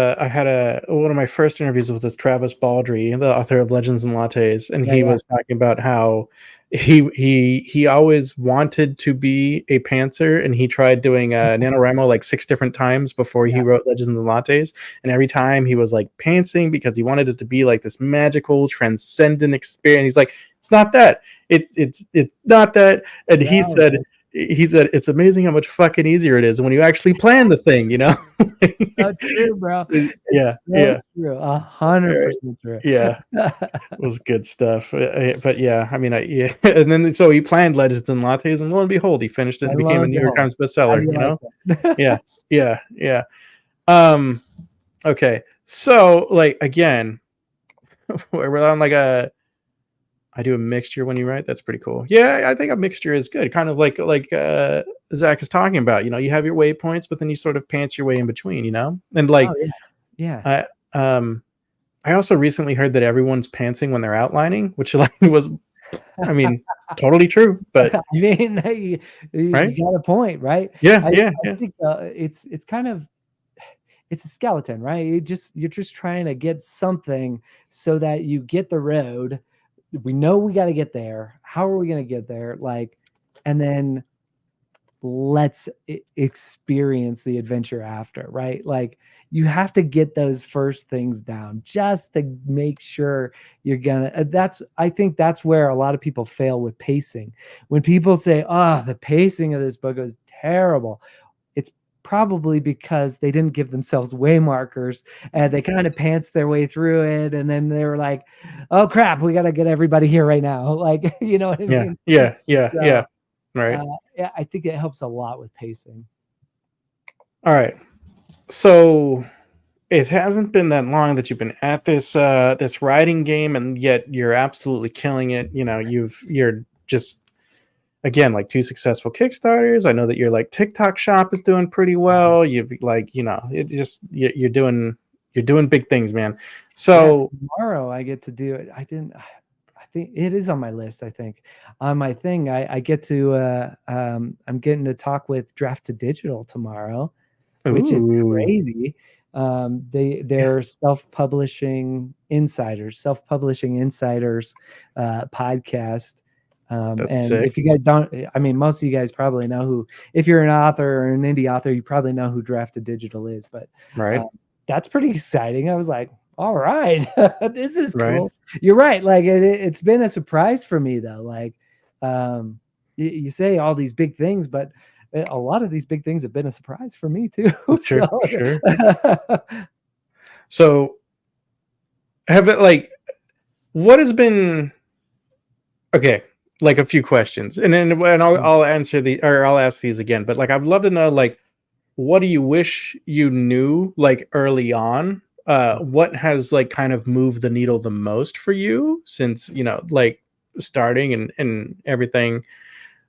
one of my first interviews with this Travis Baldry, the author of Legends and Lattes, and he was talking about how he always wanted to be a pantser, and he tried doing NaNoWriMo like 6 different times before he wrote Legends and Lattes, and every time he was like pantsing because he wanted it to be like this magical, transcendent experience. He's like, it's not that. It's not that. And he said it's amazing how much fucking easier it is when you actually plan the thing, So true, bro. True. 100% true. It was good stuff. But I mean, and then so he planned Legends and Lattes, and lo and behold, he finished it and became a New York Times bestseller. Okay, so like again, we're on like I do a mixture when you write. That's pretty cool. Yeah, I think a mixture is good. Kind of like Zac is talking about. You have your waypoints, but then you sort of pants your way in between. And like, I also recently heard that everyone's pantsing when they're outlining, which like was, I mean, totally true. But I mean, you got a point, right? I think it's kind of. It's a skeleton, right? You're just trying to get something so that you get the road. We know we got to get there. How are we going to get there? Like, and then let's experience the adventure after, right? Like, you have to get those first things down just to make sure you're gonna. I think that's where a lot of people fail with pacing. When people say, "Oh, the pacing of this book is terrible," it's probably because they didn't give themselves way markers and they kind of pants their way through it. And then they were like, oh crap, we got to get everybody here right now. Like, you know what I Yeah. mean? Yeah. Yeah. So, Yeah. Right. yeah, I think it helps a lot with pacing. All right. So it hasn't been that long that you've been at this writing game, and yet you're absolutely killing it. You know, you're just, again, like 2 successful Kickstarters. I know that your like TikTok shop is doing pretty well. You've like, you know, it just you're doing big things, man. So yeah, tomorrow I get to do it. I think it is on my list. I think on my thing, I get to I'm getting to talk with Draft to Digital tomorrow, which is ooh, crazy. yeah, They're self-publishing insiders podcast. that's And if sick. you guys don't, I mean, most of you guys probably know who, if you're an author or an indie author, you probably know who Draft to Digital is, but Right. um, that's pretty exciting. I was like, all right, this is Right. cool. You're right. Like it's been a surprise for me though. Like you say all these big things, but a lot of these big things have been a surprise for me too. Sure. So Sure. So have it like what has been okay, like a few questions, and then I'll answer or I'll ask these again. But like, I'd love to know, like, what do you wish you knew, like, early on? What has like kind of moved the needle the most for you since, you know, like starting and everything?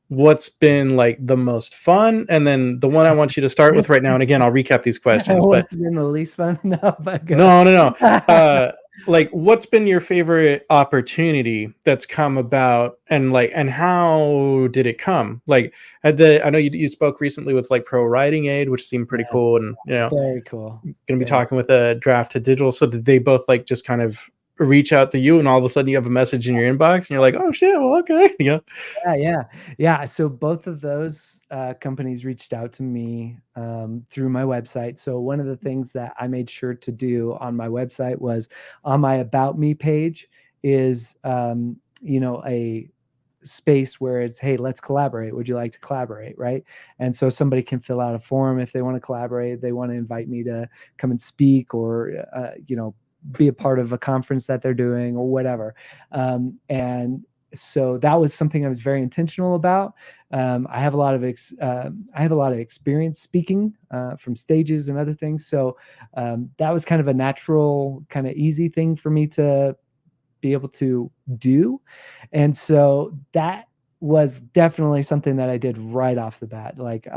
What's been like the most fun? And then the one I want you to start with right now. And again, I'll recap these questions, but what's been the least fun? No, but go no, no, no. ahead. Like, what's been your favorite opportunity that's come about, and like, and how did it come? Like, I know you spoke recently with like Pro Writing Aid, which seemed pretty Yeah, cool, and you know, very cool. going to be Very talking with a Draft to Digital. So did they both like just kind of reach out to you, and all of a sudden you have a message in your inbox, and you're like, oh shit, well, okay, yeah, yeah. So both of those companies reached out to me through my website. So one of the things that I made sure to do on my website was on my About Me page is a space where it's, hey, let's collaborate. Would you like to collaborate? Right. And so somebody can fill out a form if they want to collaborate, they want to invite me to come and speak or be a part of a conference that they're doing or whatever. And so that was something I was very intentional about. I have a lot of experience speaking from stages and other things. So that was kind of a natural, kind of easy thing for me to be able to do. And so that was definitely something that I did right off the bat. Like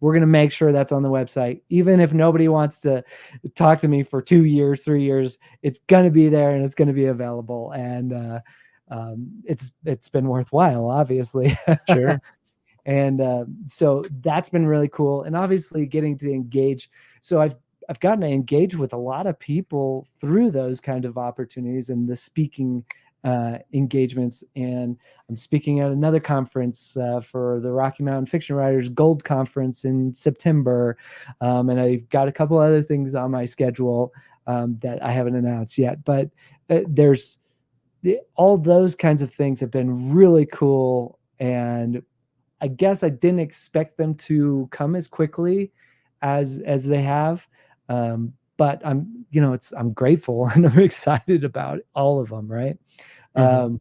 we're going to make sure that's on the website. Even if nobody wants to talk to me for 2 years, 3 years, it's going to be there and it's going to be available. And it's been worthwhile, obviously. sure, And so that's been really cool. And obviously getting to engage. So I've gotten to engage with a lot of people through those kind of opportunities and the speaking engagements. And I'm speaking at another conference for the Rocky Mountain Fiction Writers Gold Conference in September. And I've got a couple other things on my schedule that I haven't announced yet. But all those kinds of things have been really cool. And I guess I didn't expect them to come as quickly as they have. But I'm grateful and I'm excited about all of them. Right. mm-hmm, Um,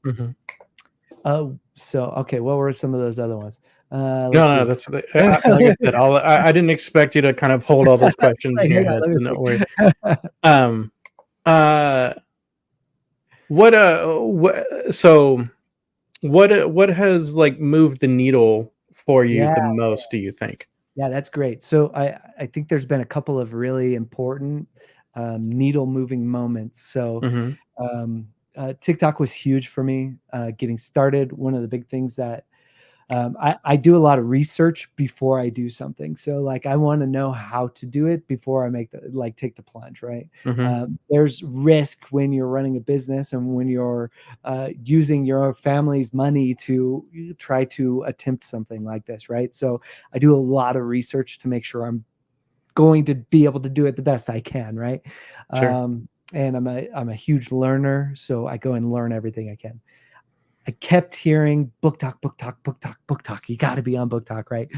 mm-hmm. so, okay. What were some of those other ones? Let's No, no, see. that's like I said. I didn't expect you to kind of hold all those questions Like, in your hang on, head, let so me no worry. think. Um, uh, so what has like moved the needle for you Yeah. the most, do you think? Yeah, that's great. So I think there's been a couple of really important needle moving moments. So Mhm. TikTok was huge for me getting started. One of the big things that I do a lot of research before I do something. So like I want to know how to do it before I take the plunge, right? Mhm. There's risk when you're running a business and when you're using your family's money to try to attempt something like this, right? So I do a lot of research to make sure I'm going to be able to do it the best I can, right? Sure. And I'm a huge learner, so I go and learn everything I can. I kept hearing book talk, book talk, book talk, book talk. You got to be on book talk, right?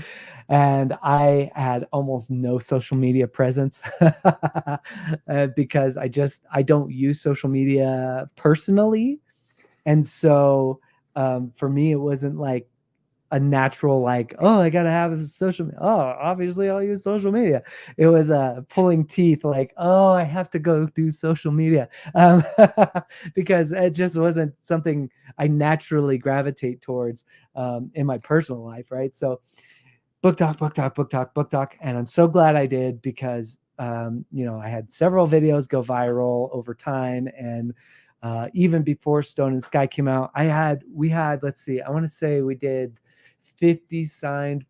And I had almost no social media presence because I don't use social media personally, and so for me it wasn't like a natural like, oh, I gotta have social media. Oh, obviously I'll use social media. It was pulling teeth like, oh, I have to go do social media, because it just wasn't something I naturally gravitate towards in my personal life, right? So book talk, book talk, book talk, book talk, and I'm so glad I did because I had several videos go viral over time, and even before Stone and Sky came out, we had, let's see, I want to say we did 50 signed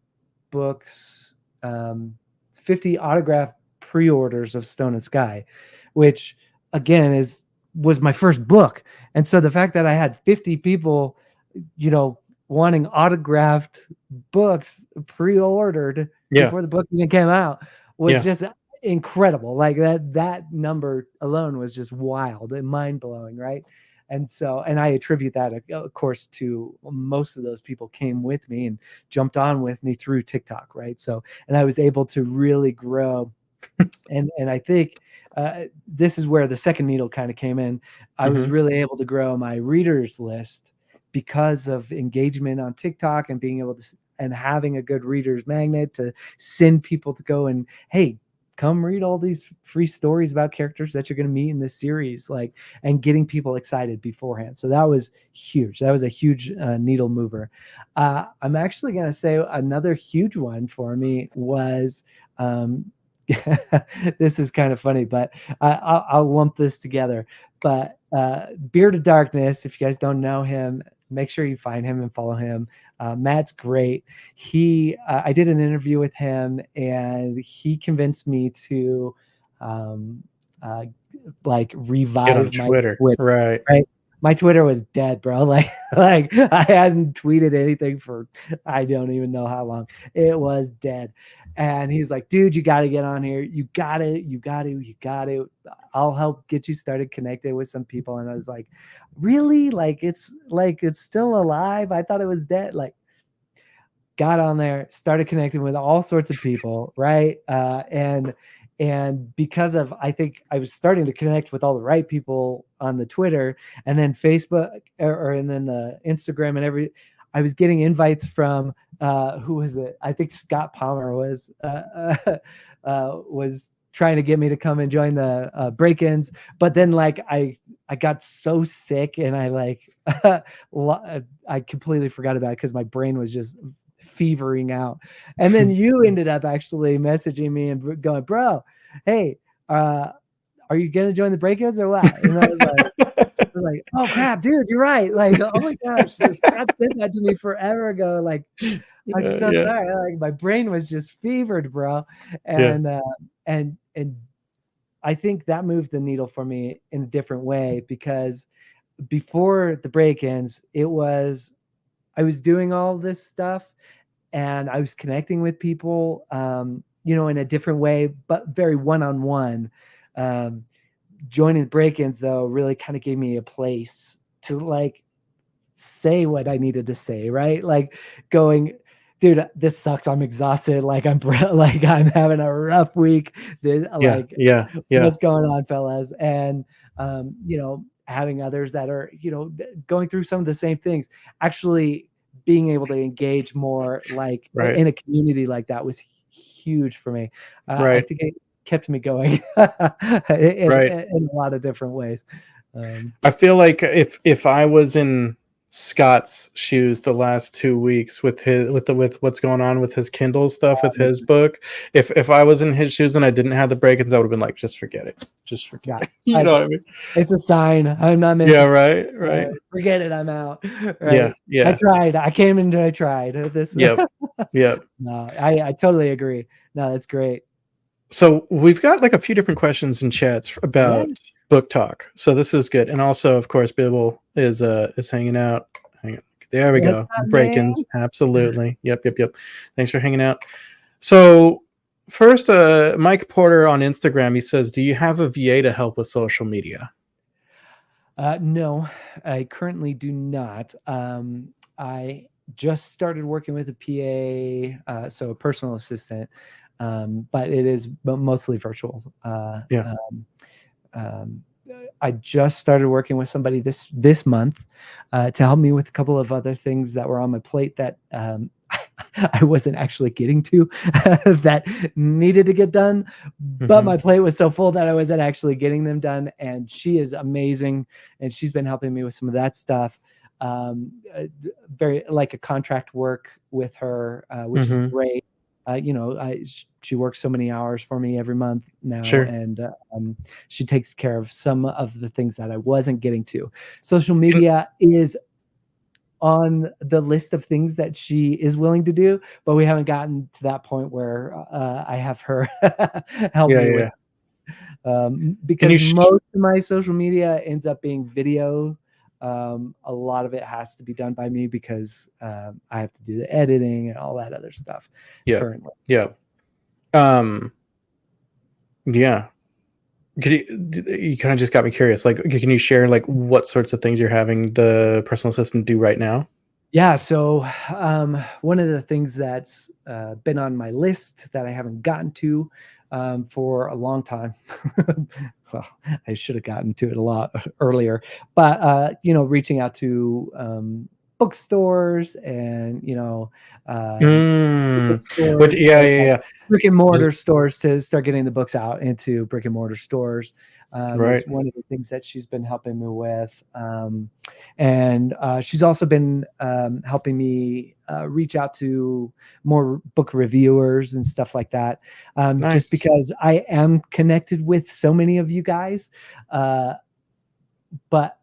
books, 50 autographed pre-orders of Stone and Sky, which again was my first book. And so the fact that I had 50 people, wanting autographed books pre-ordered before the book even came out was just incredible. Like that number alone was just wild and mind-blowing, right? And so, and I attribute that, of course, to most of those people came with me and jumped on with me through TikTok, right? So, and I was able to really grow. And I think this is where the second needle kind of came in. I was really able to grow my readers list because of engagement on TikTok and being able to, and having a good readers magnet to send people to go and, hey, come read all these free stories about characters that you're going to meet in this series, like, and getting people excited beforehand. So that was huge. That was a huge needle mover. I'm actually going to say another huge one for me was, this is kind of funny, but I'll lump this together. But Beard of Darkness, if you guys don't know him, make sure you find him and follow him. Matt's great. I did an interview with him, and he convinced me to like revive my Twitter. Right. My Twitter was dead, bro. Like I hadn't tweeted anything for I don't even know how long. It was dead. And he's like, dude, you got to get on here. You got to. I'll help get you started connected with some people. And I was like, really? Like it's still alive? I thought it was dead. Like, got on there, started connecting with all sorts of people, right? And because of, I think I was starting to connect with all the right people on the Twitter, and then Facebook, and then the Instagram and I was getting invites from who was it? I think Scott Palmer was trying to get me to come and join the break-ins, but then like I got so sick and I I completely forgot about it because my brain was just fevering out. And then you ended up actually messaging me and going, bro, hey, are you gonna join the break-ins or what? And I was like, oh crap, dude, you're right. Like, oh my gosh, Scott said that to me forever ago. Like, I'm so sorry. Like, my brain was just fevered, bro. And and I think that moved the needle for me in a different way, because before the break-ins, I was doing all this stuff and I was connecting with people, in a different way, but very one-on-one. Joining the break-ins, though, really kind of gave me a place to like say what I needed to say, right? Like going, dude, this sucks. I'm exhausted. Like I'm having a rough week. What's going on, fellas? And having others that are going through some of the same things, actually being able to engage more like in a community like that was huge for me. I think it kept me going in a lot of different ways. I feel like if I was in Scott's shoes the last 2 weeks with what's going on with his Kindle stuff with his book, if I was in his shoes and I didn't have the break-ins, I would have been like, just forget it. You know what I mean? It's a sign. I'm not meant to, right. Forget it. I'm out. Right. Yeah. I tried. I came into. I tried this. Yep. No, I totally agree. No, that's great. So we've got like a few different questions in chats about book talk. So this is good. And also, of course, Bibble is hanging out. Hang on. There we go. Break-ins. Absolutely. Yep. Thanks for hanging out. So first, Mike Porter on Instagram, he says, do you have a VA to help with social media? No, I currently do not. I just started working with a PA, so a personal assistant, but it is mostly virtual. Yeah. Um, I just started working with somebody this month to help me with a couple of other things that were on my plate that I wasn't actually getting to that needed to get done, but my plate was so full that I wasn't actually getting them done. And she is amazing, and she's been helping me with some of that stuff. Very like a contract work with her, which is great. She works so many hours for me every month now, Sure. and she takes care of some of the things that I wasn't getting to. Social media is on the list of things that she is willing to do, but we haven't gotten to that point where I have her help me with because most of my social media ends up being video. A lot of it has to be done by me because I have to do the editing and all that other stuff currently. Yeah. Yeah. You kind of just got me curious. Like, can you share like what sorts of things you're having the personal assistant do right now? Yeah. So one of the things that's been on my list that I haven't gotten to for a long time. Well, I should have gotten to it a lot earlier, but reaching out to bookstores and Which brick and mortar stores to start getting the books out into brick and mortar stores. Right. Is one of the things that she's been helping me with. And she's also been helping me reach out to more book reviewers and stuff like that. Nice. Just because I am connected with so many of you guys, but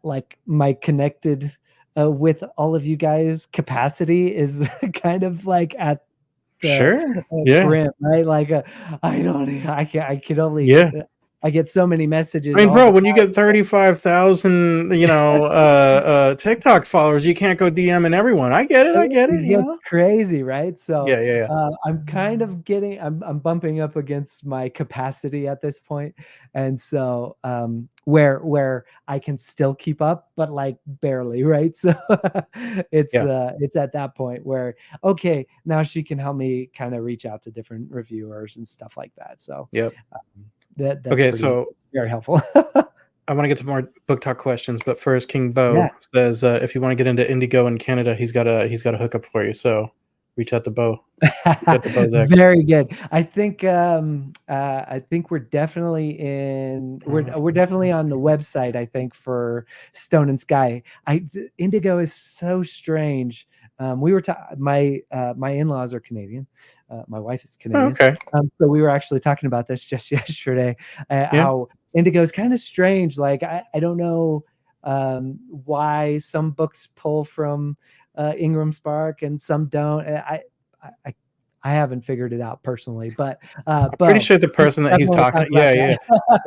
like my connected with all of you guys capacity is kind of like at the brim, right? Like I can only I get so many messages. I mean, bro, when you get 35,000, TikTok followers, you can't go DMing everyone. I get it. It's crazy, right? So yeah. I'm kind of getting, I'm bumping up against my capacity at this point, and so where I can still keep up, but like barely, right? So it's at that point where okay, now she can help me kind of reach out to different reviewers and stuff like that. So that's okay, so very helpful. I want to get to more book talk questions, but first, King Bo says if you want to get into Indigo in Canada, he's got a hookup for you. So reach out to Bo. Very good. I think we're definitely we're definitely on the website. I think for Stone and Sky. Indigo is so strange. We were my in-laws are Canadian. My wife is Canadian. Okay. So we were actually talking about this just yesterday. How Indigo is kind of strange. Like I don't know why some books pull from Ingram Spark and some don't. I haven't figured it out personally, but I'm pretty sure the person that he's talking, I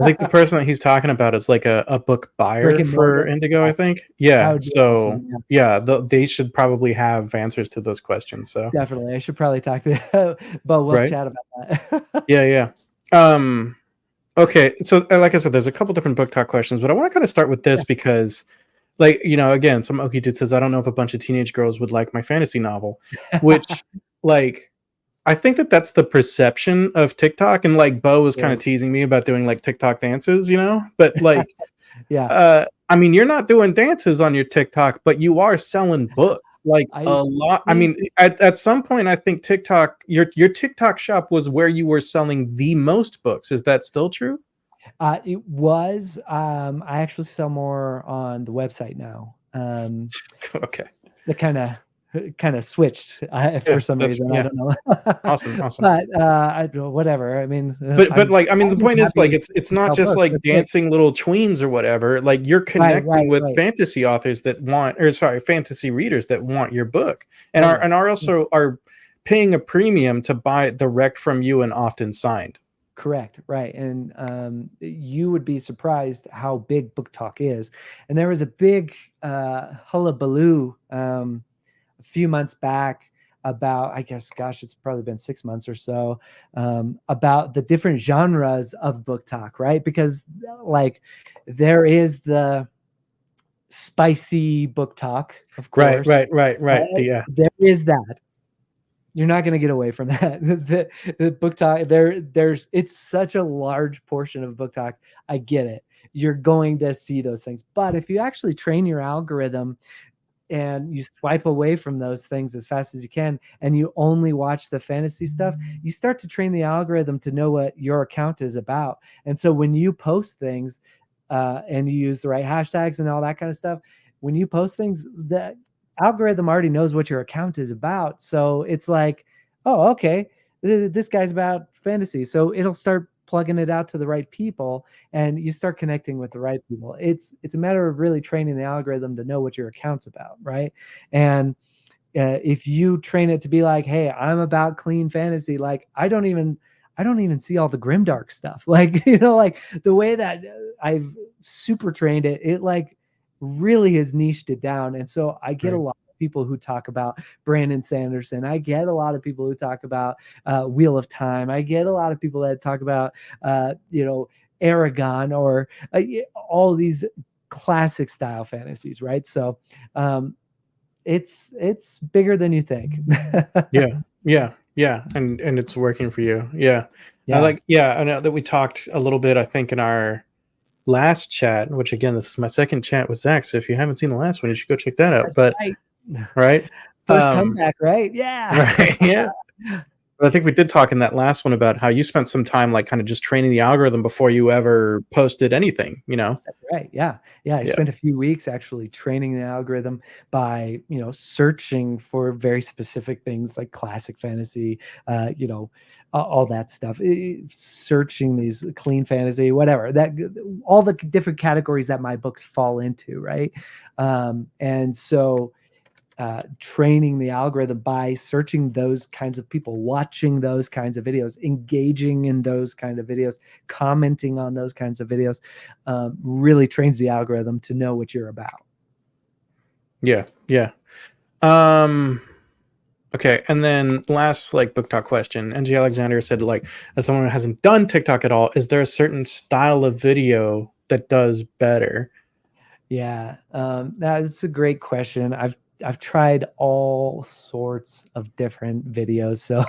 think the person that he's talking about is like a book buyer for Indigo. I think, so awesome. They should probably have answers to those questions. So definitely, I should probably talk to Bo. We'll chat about that. Okay, so like I said, there's a couple different book talk questions, but I want to kind of start with this because, like, again, some Okie dude says, I don't know if a bunch of teenage girls would like my fantasy novel, which, like, I think that's the perception of TikTok, and like Bo was kind of teasing me about doing like TikTok dances, but like, I mean, you're not doing dances on your TikTok, but you are selling books. Like a lot. I mean, at some point, I think TikTok, your TikTok shop was where you were selling the most books. Is that still true? It was. I actually sell more on the website now. Okay. The kind of switched for some reason. I don't know. Awesome. But whatever. I mean, but like, I mean, the point is like it's not just like dancing little tweens or whatever. Like you're connecting with fantasy authors that want, or sorry, fantasy readers that want your book, and are also are paying a premium to buy it direct from you and often signed. Correct. Right. And you would be surprised how big Book Talk is. And there was a big hullabaloo a few months back about, I guess, gosh, it's probably been 6 months or so, about the different genres of Book Talk, right? Because like there is the spicy book talk, of Right, course. right, right, right. Yeah. There is that. You're not going to get away from that. The book talk there's it's such a large portion of book talk. I get it. You're going to see those things. But if you actually train your algorithm and you swipe away from those things as fast as you can and you only watch the fantasy stuff, you start to train the algorithm to know what your account is about. And so when you post things and you use the right hashtags and all that kind of stuff, when you post things, the algorithm already knows what your account is about. So it's like, oh, okay, this guy's about fantasy. So it'll start plugging it out to the right people, and you start connecting with the right people. It's a matter of really training the algorithm to know what your account's about, right? And if you train it to be like, hey, I'm about clean fantasy, like I don't even see all the grimdark stuff. Like, like the way that I've super trained it, it like really has niched it down. And so I get a lot of people who talk about Brandon Sanderson. I get a lot of people who talk about Wheel of Time. I get a lot of people that talk about, Aragon or all these classic style fantasies, right? So it's bigger than you think. Yeah, and it's working for you. Yeah. Yeah. I know that we talked a little bit, I think, in our last chat, which again, this is my second chat with Zach, so if you haven't seen the last one, you should go check that out. That's But right. right. First comeback, right? Yeah. Right. Yeah. But I think we did talk in that last one about how you spent some time like kind of just training the algorithm before you ever posted anything, That's right. Yeah. Yeah. I Yeah. spent a few weeks actually training the algorithm by, searching for very specific things like classic fantasy, all that stuff, searching these clean fantasy, whatever that, all the different categories that my books fall into. Right. And so, training the algorithm by searching those kinds of people, watching those kinds of videos, engaging in those kind of videos, commenting on those kinds of videos, really trains the algorithm to know what you're about. Yeah. Okay, and then last like book talk question. NG Alexander said, like, as someone who hasn't done TikTok at all, is there a certain style of video that does better? Yeah, that's a great question. I've tried all sorts of different videos. So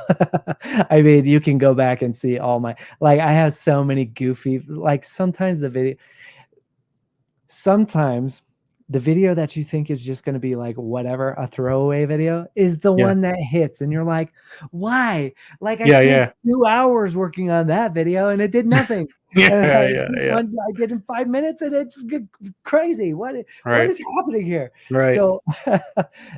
I mean, you can go back and see all my, like I have so many goofy, like sometimes the video that you think is just going to be like whatever, a throwaway video, is the Yeah. one that hits. And you're like, why? Like I Yeah, spent yeah. 2 hours working on that video and it did nothing. Yeah, And this yeah. one I did in 5 minutes and it's crazy. What Right. is happening here? Right. So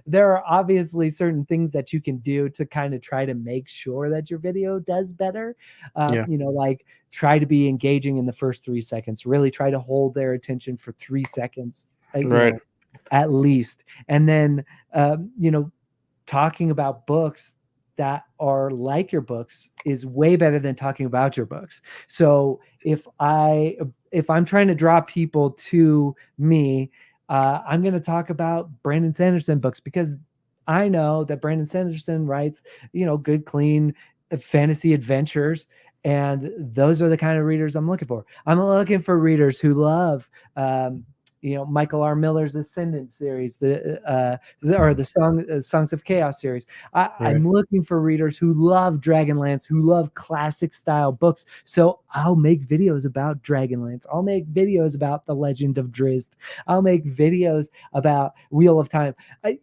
there are obviously certain things that you can do to kind of try to make sure that your video does better. Yeah. Like try to be engaging in the first 3 seconds, really try to hold their attention for 3 seconds, Right. at least. And then, talking about books that are like your books is way better than talking about your books. So if I'm trying to draw people to me, I'm going to talk about Brandon Sanderson books because I know that Brandon Sanderson writes, good, clean fantasy adventures. And those are the kind of readers I'm looking for. I'm looking for readers who love, Michael R. Miller's Ascendant series, or the Songs of Chaos series. I'm looking for readers who love Dragonlance, who love classic style books. So I'll make videos about Dragonlance. I'll make videos about The Legend of Drizzt. I'll make videos about Wheel of Time. I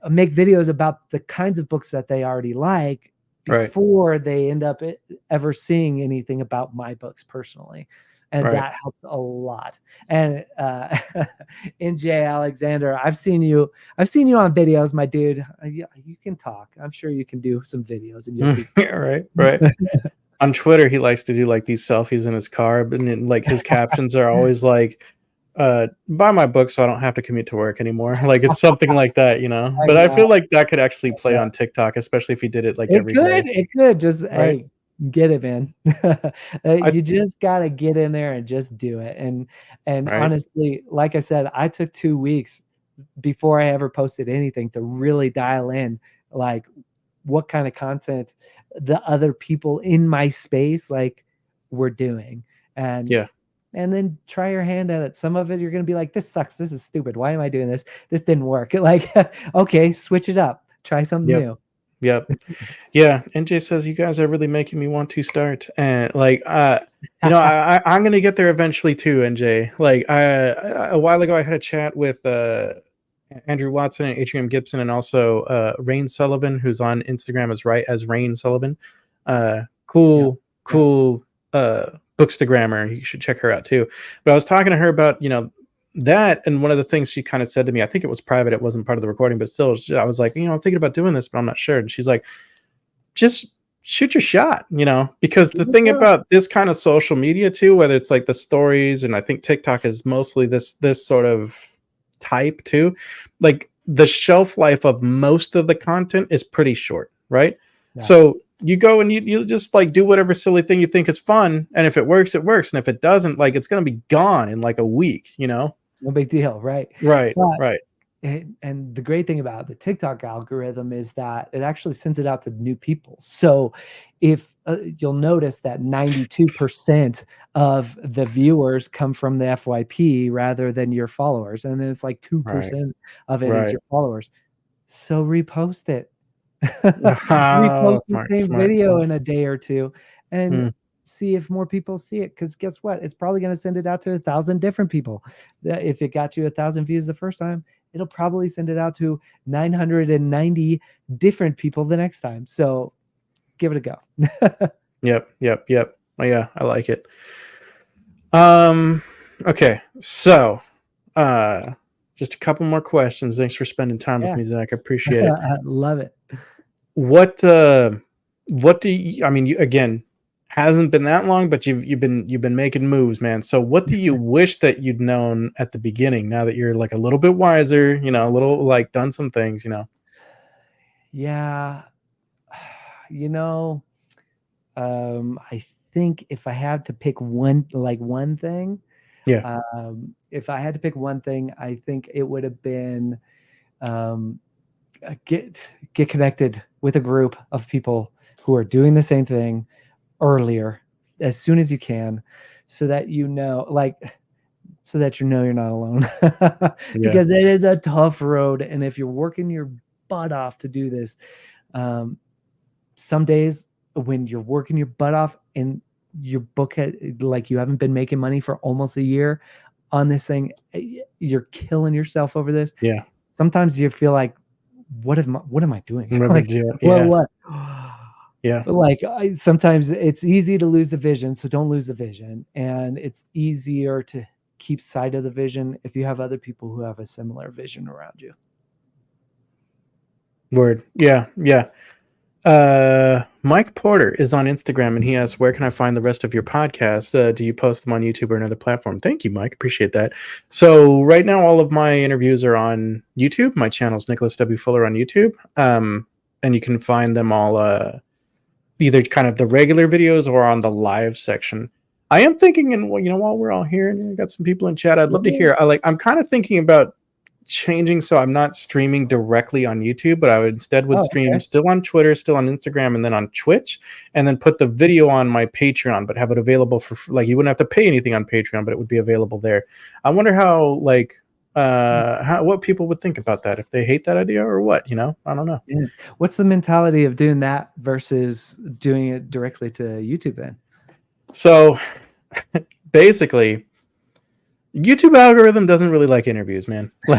make videos about the kinds of books that they already like before they end up ever seeing anything about my books personally. And that helps a lot. And NJ Alexander, I've seen you on videos, my dude. You can talk. I'm sure you can do some videos and you'll be right. On Twitter, he likes to do like these selfies in his car, and then, like his captions are always like, buy my book so I don't have to commute to work anymore. Like it's something like that, But I feel like that could actually play on TikTok, especially if he did it like every day. It could just hey, get it, man. You just gotta get in there and just do it. And honestly, like I said, I took 2 weeks before I ever posted anything to really dial in like what kind of content the other people in my space like were doing. And and then try your hand at it. Some of it you're going to be like, this sucks. This is stupid. Why am I doing this? This didn't work. Like, okay, switch it up. Try something Yep. new. Yep. Yeah. NJ says you guys are really making me want to start. And like I'm gonna get there eventually too, NJ. Like a while ago I had a chat with Andrew Watson and Atrium Gibson and also Rain Sullivan, who's on Instagram as Rain Sullivan. Cool bookstagrammer. You should check her out too. But I was talking to her about, that, and one of the things she kind of said to me, I think it was private, it wasn't part of the recording, but still, I was like, I'm thinking about doing this, but I'm not sure. And she's like, just shoot your shot, because the thing about this kind of social media too, whether it's like the stories, and I think TikTok is mostly this sort of type too, like the shelf life of most of the content is pretty short, right? Yeah. So you go and you just like do whatever silly thing you think is fun, and if it works, it works, and if it doesn't, like it's going to be gone in like a week, No big deal, right? Right. And the great thing about the TikTok algorithm is that it actually sends it out to new people. So if you'll notice that 92% of the viewers come from the FYP rather than your followers, and then it's like 2% of it is your followers. So repost it. Repost the same video in a day or two, and see if more people see it, because guess what, it's probably going to send it out to 1,000 different people. If it got you 1,000 views the first time, it'll probably send it out to 990 different people the next time. So give it a go. Yep. Oh, yeah, I like it. Okay, so just a couple more questions. Thanks for spending time with me, Zach. I appreciate it. I love it. What do you, I mean, you, again, hasn't been that long, but you've been making moves, man. So what do you wish that you'd known at the beginning, now that you're like a little bit wiser, a little like done some things, Yeah. I think if I had to pick one thing, if I had to pick one thing, I think it would have been get connected with a group of people who are doing the same thing earlier, as soon as you can, so that you're not alone. Because it is a tough road, and if you're working your butt off to do this, some days when you're working your butt off and your book you haven't been making money for almost a year on this thing, you're killing yourself over this. Sometimes you feel like, what am I doing? What? Yeah. Like sometimes it's easy to lose the vision, so don't lose the vision. And it's easier to keep sight of the vision if you have other people who have a similar vision around you. Word. Yeah. Mike Porter is on Instagram, and he asks, where can I find the rest of your podcast? Do you post them on YouTube or another platform? Thank you, Mike. Appreciate that. So right now, all of my interviews are on YouTube. My channel is Nicholas W. Fuller on YouTube. And you can find them all either kind of the regular videos or on the live section. I am thinking, and while we're all here and we got some people in chat, I'd love to hear. I'm kind of thinking about changing, so I'm not streaming directly on YouTube, but I would stream still on Twitter, still on Instagram, and then on Twitch, and then put the video on my Patreon, but have it available for you wouldn't have to pay anything on Patreon, but it would be available there. I wonder how what people would think about that, if they hate that idea or what. I don't know. Yeah. What's the mentality of doing that versus doing it directly to YouTube then? So basically, YouTube algorithm doesn't really like interviews, man. So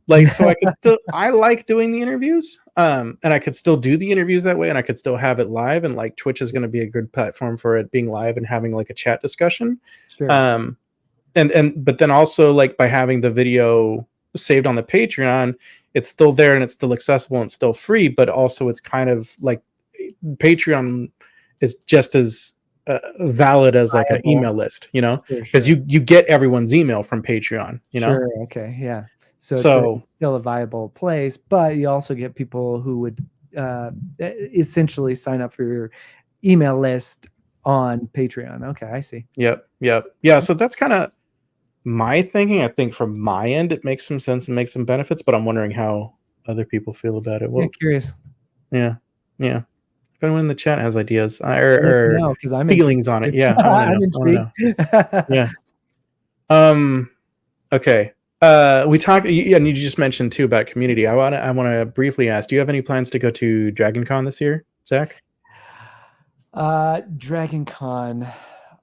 I could still, I like doing the interviews, and I could still do the interviews that way, and I could still have it live, and like Twitch is going to be a good platform for it being live and having like a chat discussion. Sure. But then also, like, by having the video saved on the Patreon, it's still there and it's still accessible and it's still free, but also it's kind of like Patreon is just as valid as like an email list, because you get everyone's email from Patreon, Sure. Okay. Yeah. So it's still a viable place, but you also get people who would essentially sign up for your email list on Patreon. Okay, I see. Yep. Yeah. So that's kind of my thinking. I think from my end, it makes some sense and makes some benefits, but I'm wondering how other people feel about it. Well, curious. Yeah. If If anyone in the chat has ideas Let me or know, 'cause I'm feelings on it, interested. yeah, I want to I'm know. I want to know. intrigued. Yeah. Okay. We talked, and you just mentioned too about community. I want to briefly ask: do you have any plans to go to Dragon Con this year, Zach? Dragon Con.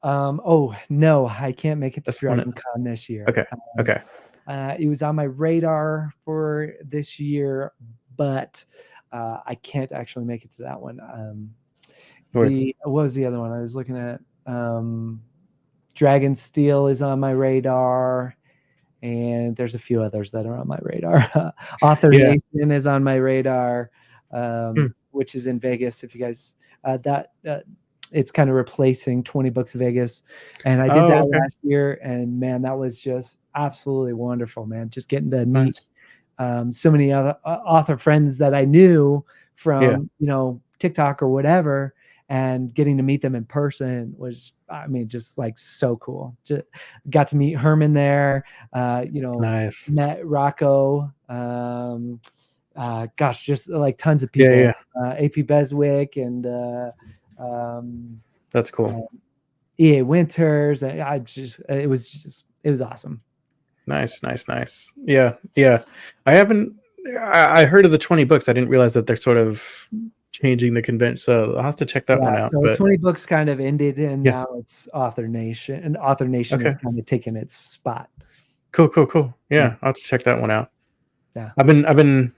Oh no, I can't make it to That's one. Dragon Con this year. Okay. Okay. It was on my radar for this year, but I can't actually make it to that one. What was the other one I was looking at? Dragon Steel is on my radar, and there's a few others that are on my radar. Author Nation is on my radar, which is in Vegas. If you guys it's kind of replacing 20 Books Vegas, and I did that last year, and man, that was just absolutely wonderful, man. Just getting to meet so many other author friends that I knew from TikTok or whatever, and getting to meet them in person was, I mean, just like so cool. Just got to meet Herman there, met Rocco, gosh, just like tons of people. AP Beswick and that's cool. EA Winters. It was awesome. Nice. Yeah. I heard of the 20 books. I didn't realize that they're sort of changing the convention, so I'll have to check that one out. So 20 books kind of ended, and now it's Author Nation, and Author Nation is kind of taking its spot. Cool. Yeah, I'll have to check that one out. Yeah, I've been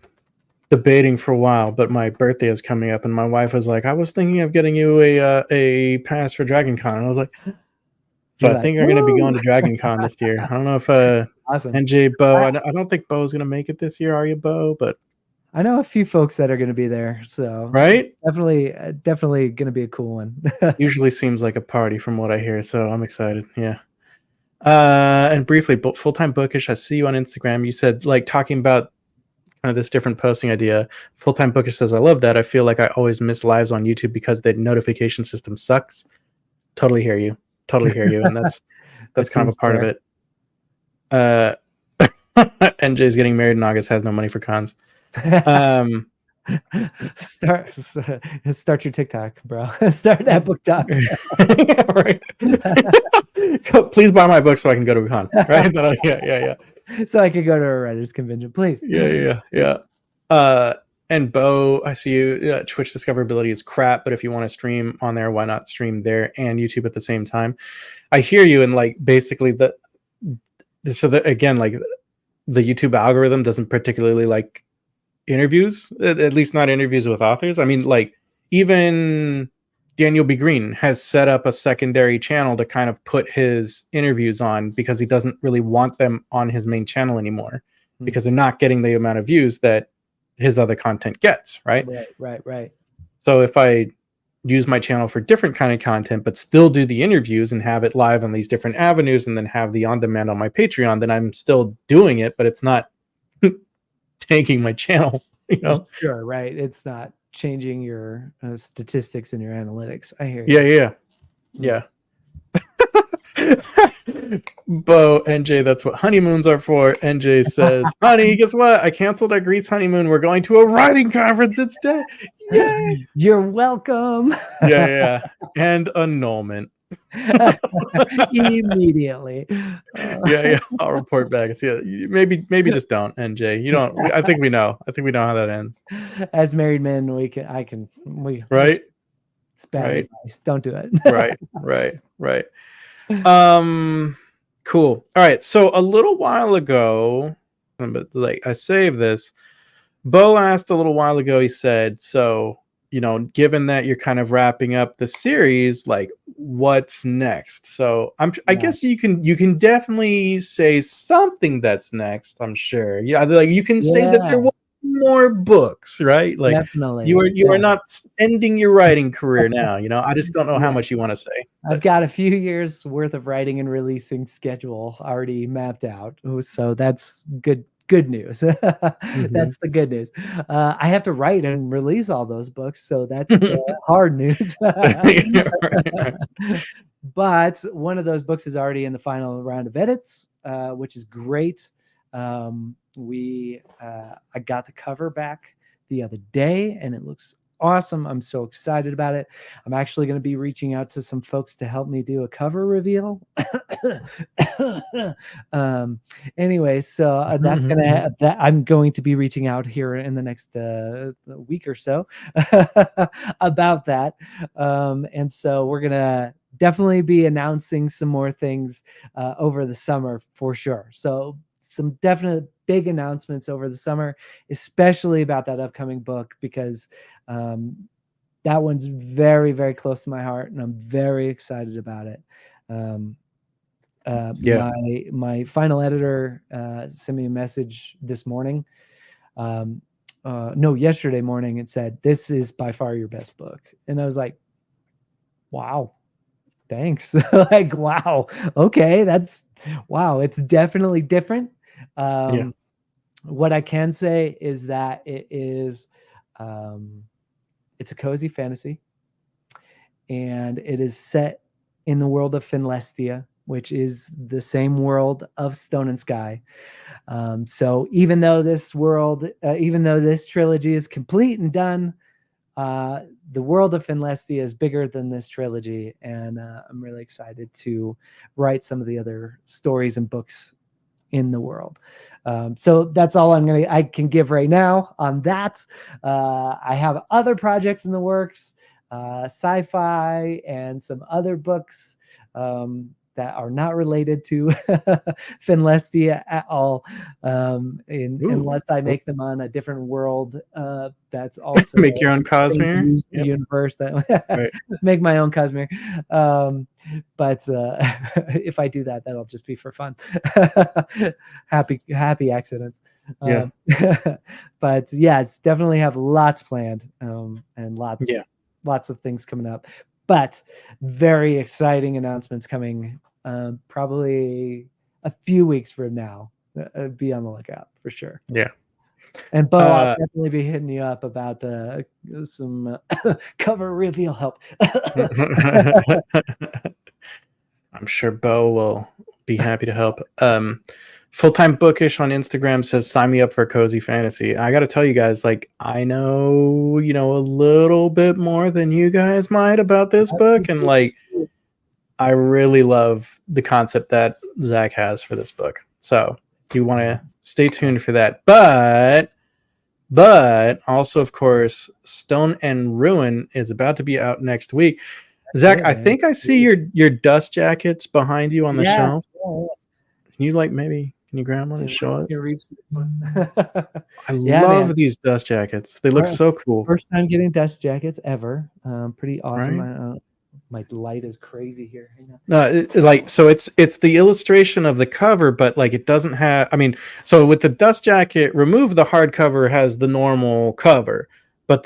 debating for a while, but my birthday is coming up, and my wife was like, "I was thinking of getting you a pass for Dragon Con." And I was like, so I think I'm going to be going to Dragon Con this year. I don't know if awesome. NJ, Bo, I don't think Bo's going to make it this year. Are you, Bo? But I know a few folks that are going to be there, so right, definitely going to be a cool one. Usually seems like a party from what I hear, so I'm excited. Yeah. And briefly, Full-Time Bookish, I see you on Instagram. You said, like, talking about kind of this different posting idea. Full-Time Bookish says, I love that. I feel like I always miss lives on YouTube because the notification system sucks. Totally hear you. And that's kind of a part of it. NJ's getting married in August, has no money for cons. Start your TikTok, bro. Start that book talk. Right. Please buy my book so I can go to a con. Right? Yeah. So I could go to a writers convention, please. Yeah. And Bo, I see you. Twitch discoverability is crap, but if you want to stream on there, why not stream there and YouTube at the same time? I hear you, and like basically again, like the YouTube algorithm doesn't particularly like interviews, at least not interviews with authors. I mean, like even Daniel B. Green has set up a secondary channel to kind of put his interviews on because he doesn't really want them on his main channel anymore because they're not getting the amount of views that his other content gets, right? Right. So if I use my channel for different kind of content, but still do the interviews and have it live on these different avenues and then have the on-demand on my Patreon, then I'm still doing it, but it's not tanking my channel, Sure, right. It's not changing your statistics and your analytics. I hear you. Yeah. Bo, NJ, that's what honeymoons are for. NJ says, honey, guess what? I canceled our Greece honeymoon. We're going to a writing conference instead. Yay! You're welcome. Yeah. And annulment. Immediately. Yeah. I'll report back. Maybe just don't, NJ. You don't. I think we know how that ends. As married men, right? It's bad advice. Don't do it. Right. Cool. All right. So a little while ago, but like I saved this. Bo asked a little while ago. He said, "So, given that you're kind of wrapping up the series, like, what's next?" So I guess you can definitely say something that's next. I'm sure. Yeah, like you can say that there will be more books, right? Like, definitely. You are not ending your writing career now. I just don't know how much you want to say. I've got a few years worth of writing and releasing schedule already mapped out, so that's good news. That's the good news. I have to write and release all those books, so that's hard news. But one of those books is already in the final round of edits, which is great. I got the cover back the other day, and it looks awesome. I'm so excited about it. I'm actually going to be reaching out to some folks to help me do a cover reveal. Anyway, so that's I'm going to be reaching out here in the next week or so about that. And so we're gonna definitely be announcing some more things over the summer for sure. So some definite big announcements over the summer, especially about that upcoming book, because that one's very, very close to my heart, and I'm very excited about it. My final editor sent me a message this morning. No, yesterday morning, and said, "This is by far your best book." And I was like, wow, thanks. Like, wow, okay, that's wow. It's definitely different. What I can say is that it is, it's a cozy fantasy, and it is set in the world of Finlestia, which is the same world of Stone and Sky. So even though this trilogy is complete and done, the world of Finlestia is bigger than this trilogy, and I'm really excited to write some of the other stories and books in the world. So that's all I can give right now on that. I have other projects in the works, sci-fi and some other books that are not related to Finlestia at all, unless I make them on a different world that's also make your own Cosmere universe that make my own Cosmere. But if I do that, that'll just be for fun. happy accidents. But yeah, it's definitely have lots planned, and lots of things coming up, but very exciting announcements coming probably a few weeks from now. Be on the lookout for sure. And Bo, I'll definitely be hitting you up about some cover reveal help. I'm sure Bo will be happy to help. Full-time Bookish on Instagram says, sign me up for cozy fantasy. I got to tell you guys, like, I know, a little bit more than you guys might about this book. And like, I really love the concept that Zac has for this book. So you want to stay tuned for that. But also, of course, Stone and Ruin is about to be out next week. Zac, I think I see your dust jackets behind you on the shelf. Can you can you grab one and show it? I love these dust jackets. They look so cool. First time getting dust jackets ever. Pretty awesome. Right? My light is crazy here. No, so it's the illustration of the cover, but like it doesn't have. I mean, so with the dust jacket, remove the hardcover has the normal cover, but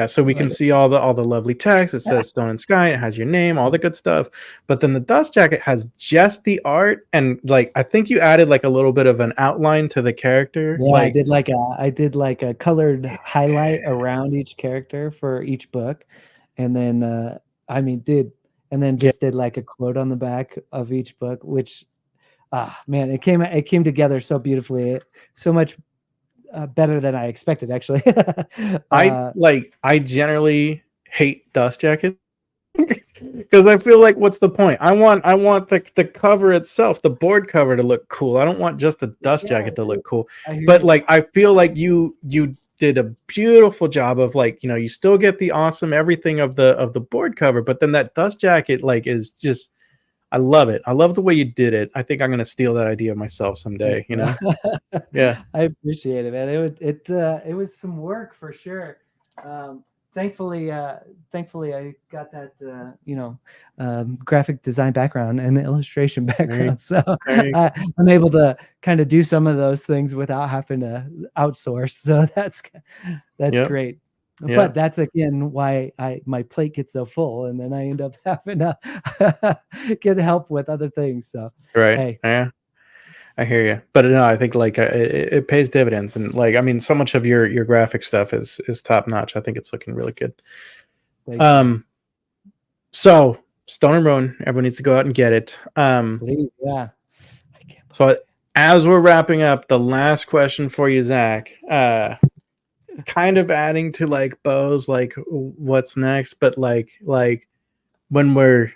so we can see all the lovely text. It says Stone and Sky. It has your name, all the good stuff. But then the dust jacket has just the art, and like I think you added like a little bit of an outline to the character. Yeah, I did like a colored highlight around each character for each book, and then did like a quote on the back of each book, which man, it came together so beautifully, so much better than I expected, actually. I generally hate dust jackets because I feel like, what's the point? I want the cover itself, the board cover, to look cool. I don't want just the dust jacket to look cool. But like, I feel like you did a beautiful job of like, you still get the awesome everything of the board cover, but then that dust jacket like is just, I love it. I love the way you did it. I think I'm gonna steal that idea myself someday. Yeah. I appreciate it, man. It was some work for sure. Thankfully, I got that graphic design background and illustration background, so I'm able to kind of do some of those things without having to outsource. So that's great. Yeah. But that's again why my plate gets so full, and then I end up having to get help with other things. So hey. Yeah, I hear you. But no, I think like it pays dividends, and like, I mean, so much of your graphic stuff is top notch. I think it's looking really good. So Stone and Ruin, everyone needs to go out and get it. Please, yeah. So as we're wrapping up, the last question for you, Zac. kind of adding to like Bo's like what's next, but like when we're,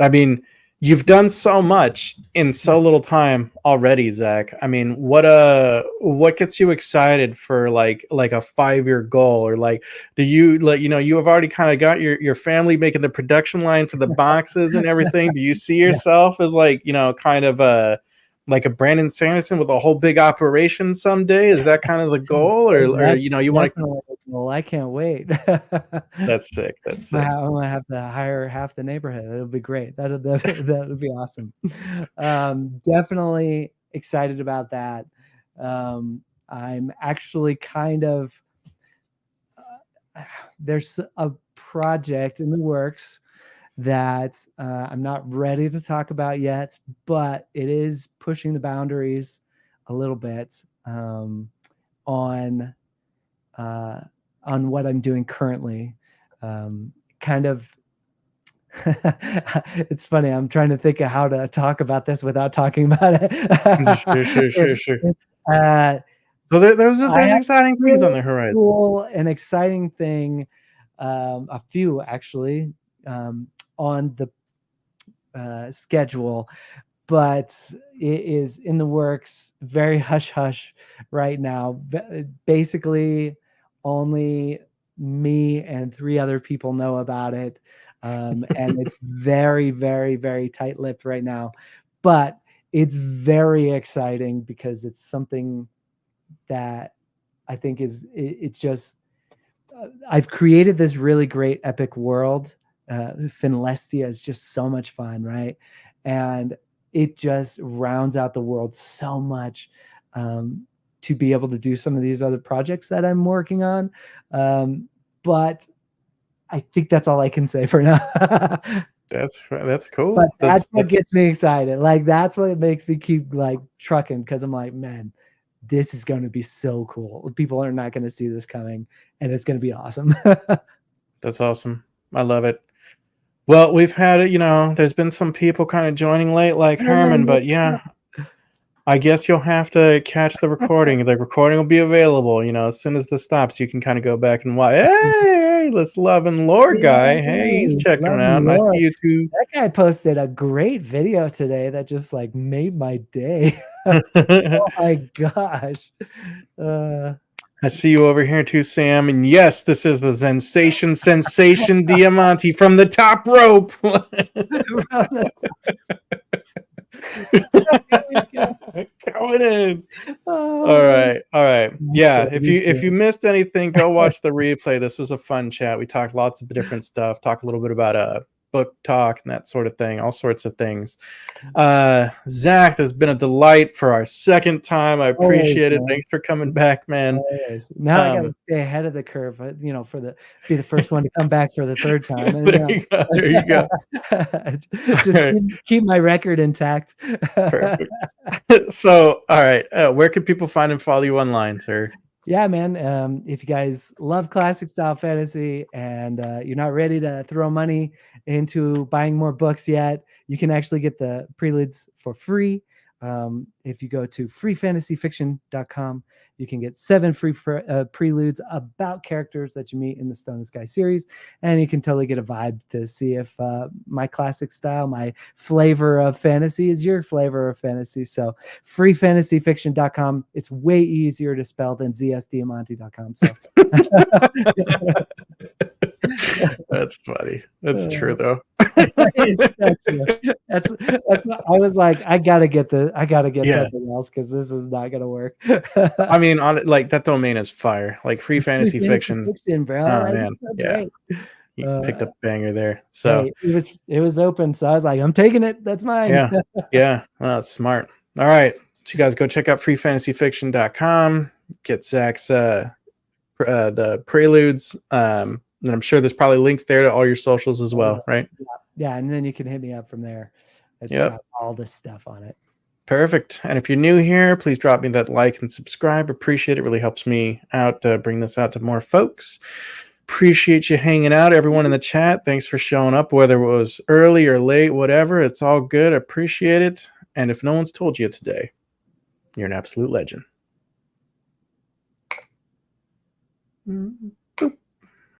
I mean, you've done so much in so little time already, Zach. I mean, what gets you excited for like a 5-year goal, or like do you like, you have already kind of got your family making the production line for the boxes and everything. Do you see Yeah. yourself as like, kind of a like a Brandon Sanderson with a whole big operation someday? Is that kind of the goal, or That's you want to? definitely well, I can't wait. That's sick. That's sick. I'm gonna have to hire half the neighborhood. It'll be great. That would be awesome. Definitely excited about that. I'm actually kind of there's a project in the works that I'm not ready to talk about yet, but it is pushing the boundaries a little bit on what I'm doing currently. Kind of, it's funny. I'm trying to think of how to talk about this without talking about it. Sure. Uh, So there's I have exciting a things on really the horizon. cool and exciting thing, a few actually, on the schedule, but it is in the works, very hush hush right now. Basically, only me and 3 other people know about it, and it's very, very, very tight-lipped right now. But it's very exciting because it's something that I think it's just I've created this really great epic world. Finlestia is just so much fun, right? And it just rounds out the world so much, to be able to do some of these other projects that I'm working on. But I think that's all I can say for now. That's cool. But that's That's what gets me excited. Like that's what makes me keep like trucking, because I'm like, man, this is going to be so cool. People are not going to see this coming, and it's going to be awesome. that's awesome. I love it. Well, we've had it. There's been some people kind of joining late, like Herman, but yeah, I guess you'll have to catch the recording. The recording will be available. As soon as this stops, you can kind of go back and watch. Hey, let's Love and Lore guy. Hey, he's checking it out. Nice to see you too. That guy posted a great video today that just like made my day. Oh my gosh. I see you over here too, Sam. And yes, this is the Sensation Diamanti from the top rope. Coming in. All right. Yeah, if you missed anything, go watch the replay. This was a fun chat. We talked lots of different stuff. Talk a little bit about book talk and that sort of thing, all sorts of things. Zach, there's been a delight for our second time. I appreciate it. Thanks for coming back, man. Now I gotta stay ahead of the curve, be the first one to come back for the third time. And, there you go. Just keep my record intact. Perfect. So, all right, where can people find and follow you online, sir? Yeah, man. If you guys love classic style fantasy and you're not ready to throw money into buying more books yet, you can actually get the preludes for free. If you go to freefantasyfiction.com, you can get 7 free preludes about characters that you meet in the Stone and Sky series, and you can totally get a vibe to see if my classic style, my flavor of fantasy is your flavor of fantasy. So freefantasyfiction.com. It's way easier to spell than ZSDiamanti.com. So that's funny. That's true though. That's I was like, I gotta get something else, because this is not gonna work. I mean, on like that domain is fire. Like free fantasy fiction, bro. Oh man, so yeah. You picked up a banger there. So hey, it was open, so I was like, I'm taking it. That's mine. Yeah. Well, that's smart. All right, so you guys go check out freefantasyfiction.com. Get Zach's the preludes. And I'm sure there's probably links there to all your socials as well, right? Yeah, and then you can hit me up from there. It's got all this stuff on it. Perfect. And if you're new here, please drop me that like and subscribe. Appreciate it. Really helps me out to bring this out to more folks. Appreciate you hanging out, everyone in the chat. Thanks for showing up, whether it was early or late, whatever. It's all good. Appreciate it. And if no one's told you today, you're an absolute legend. Mm.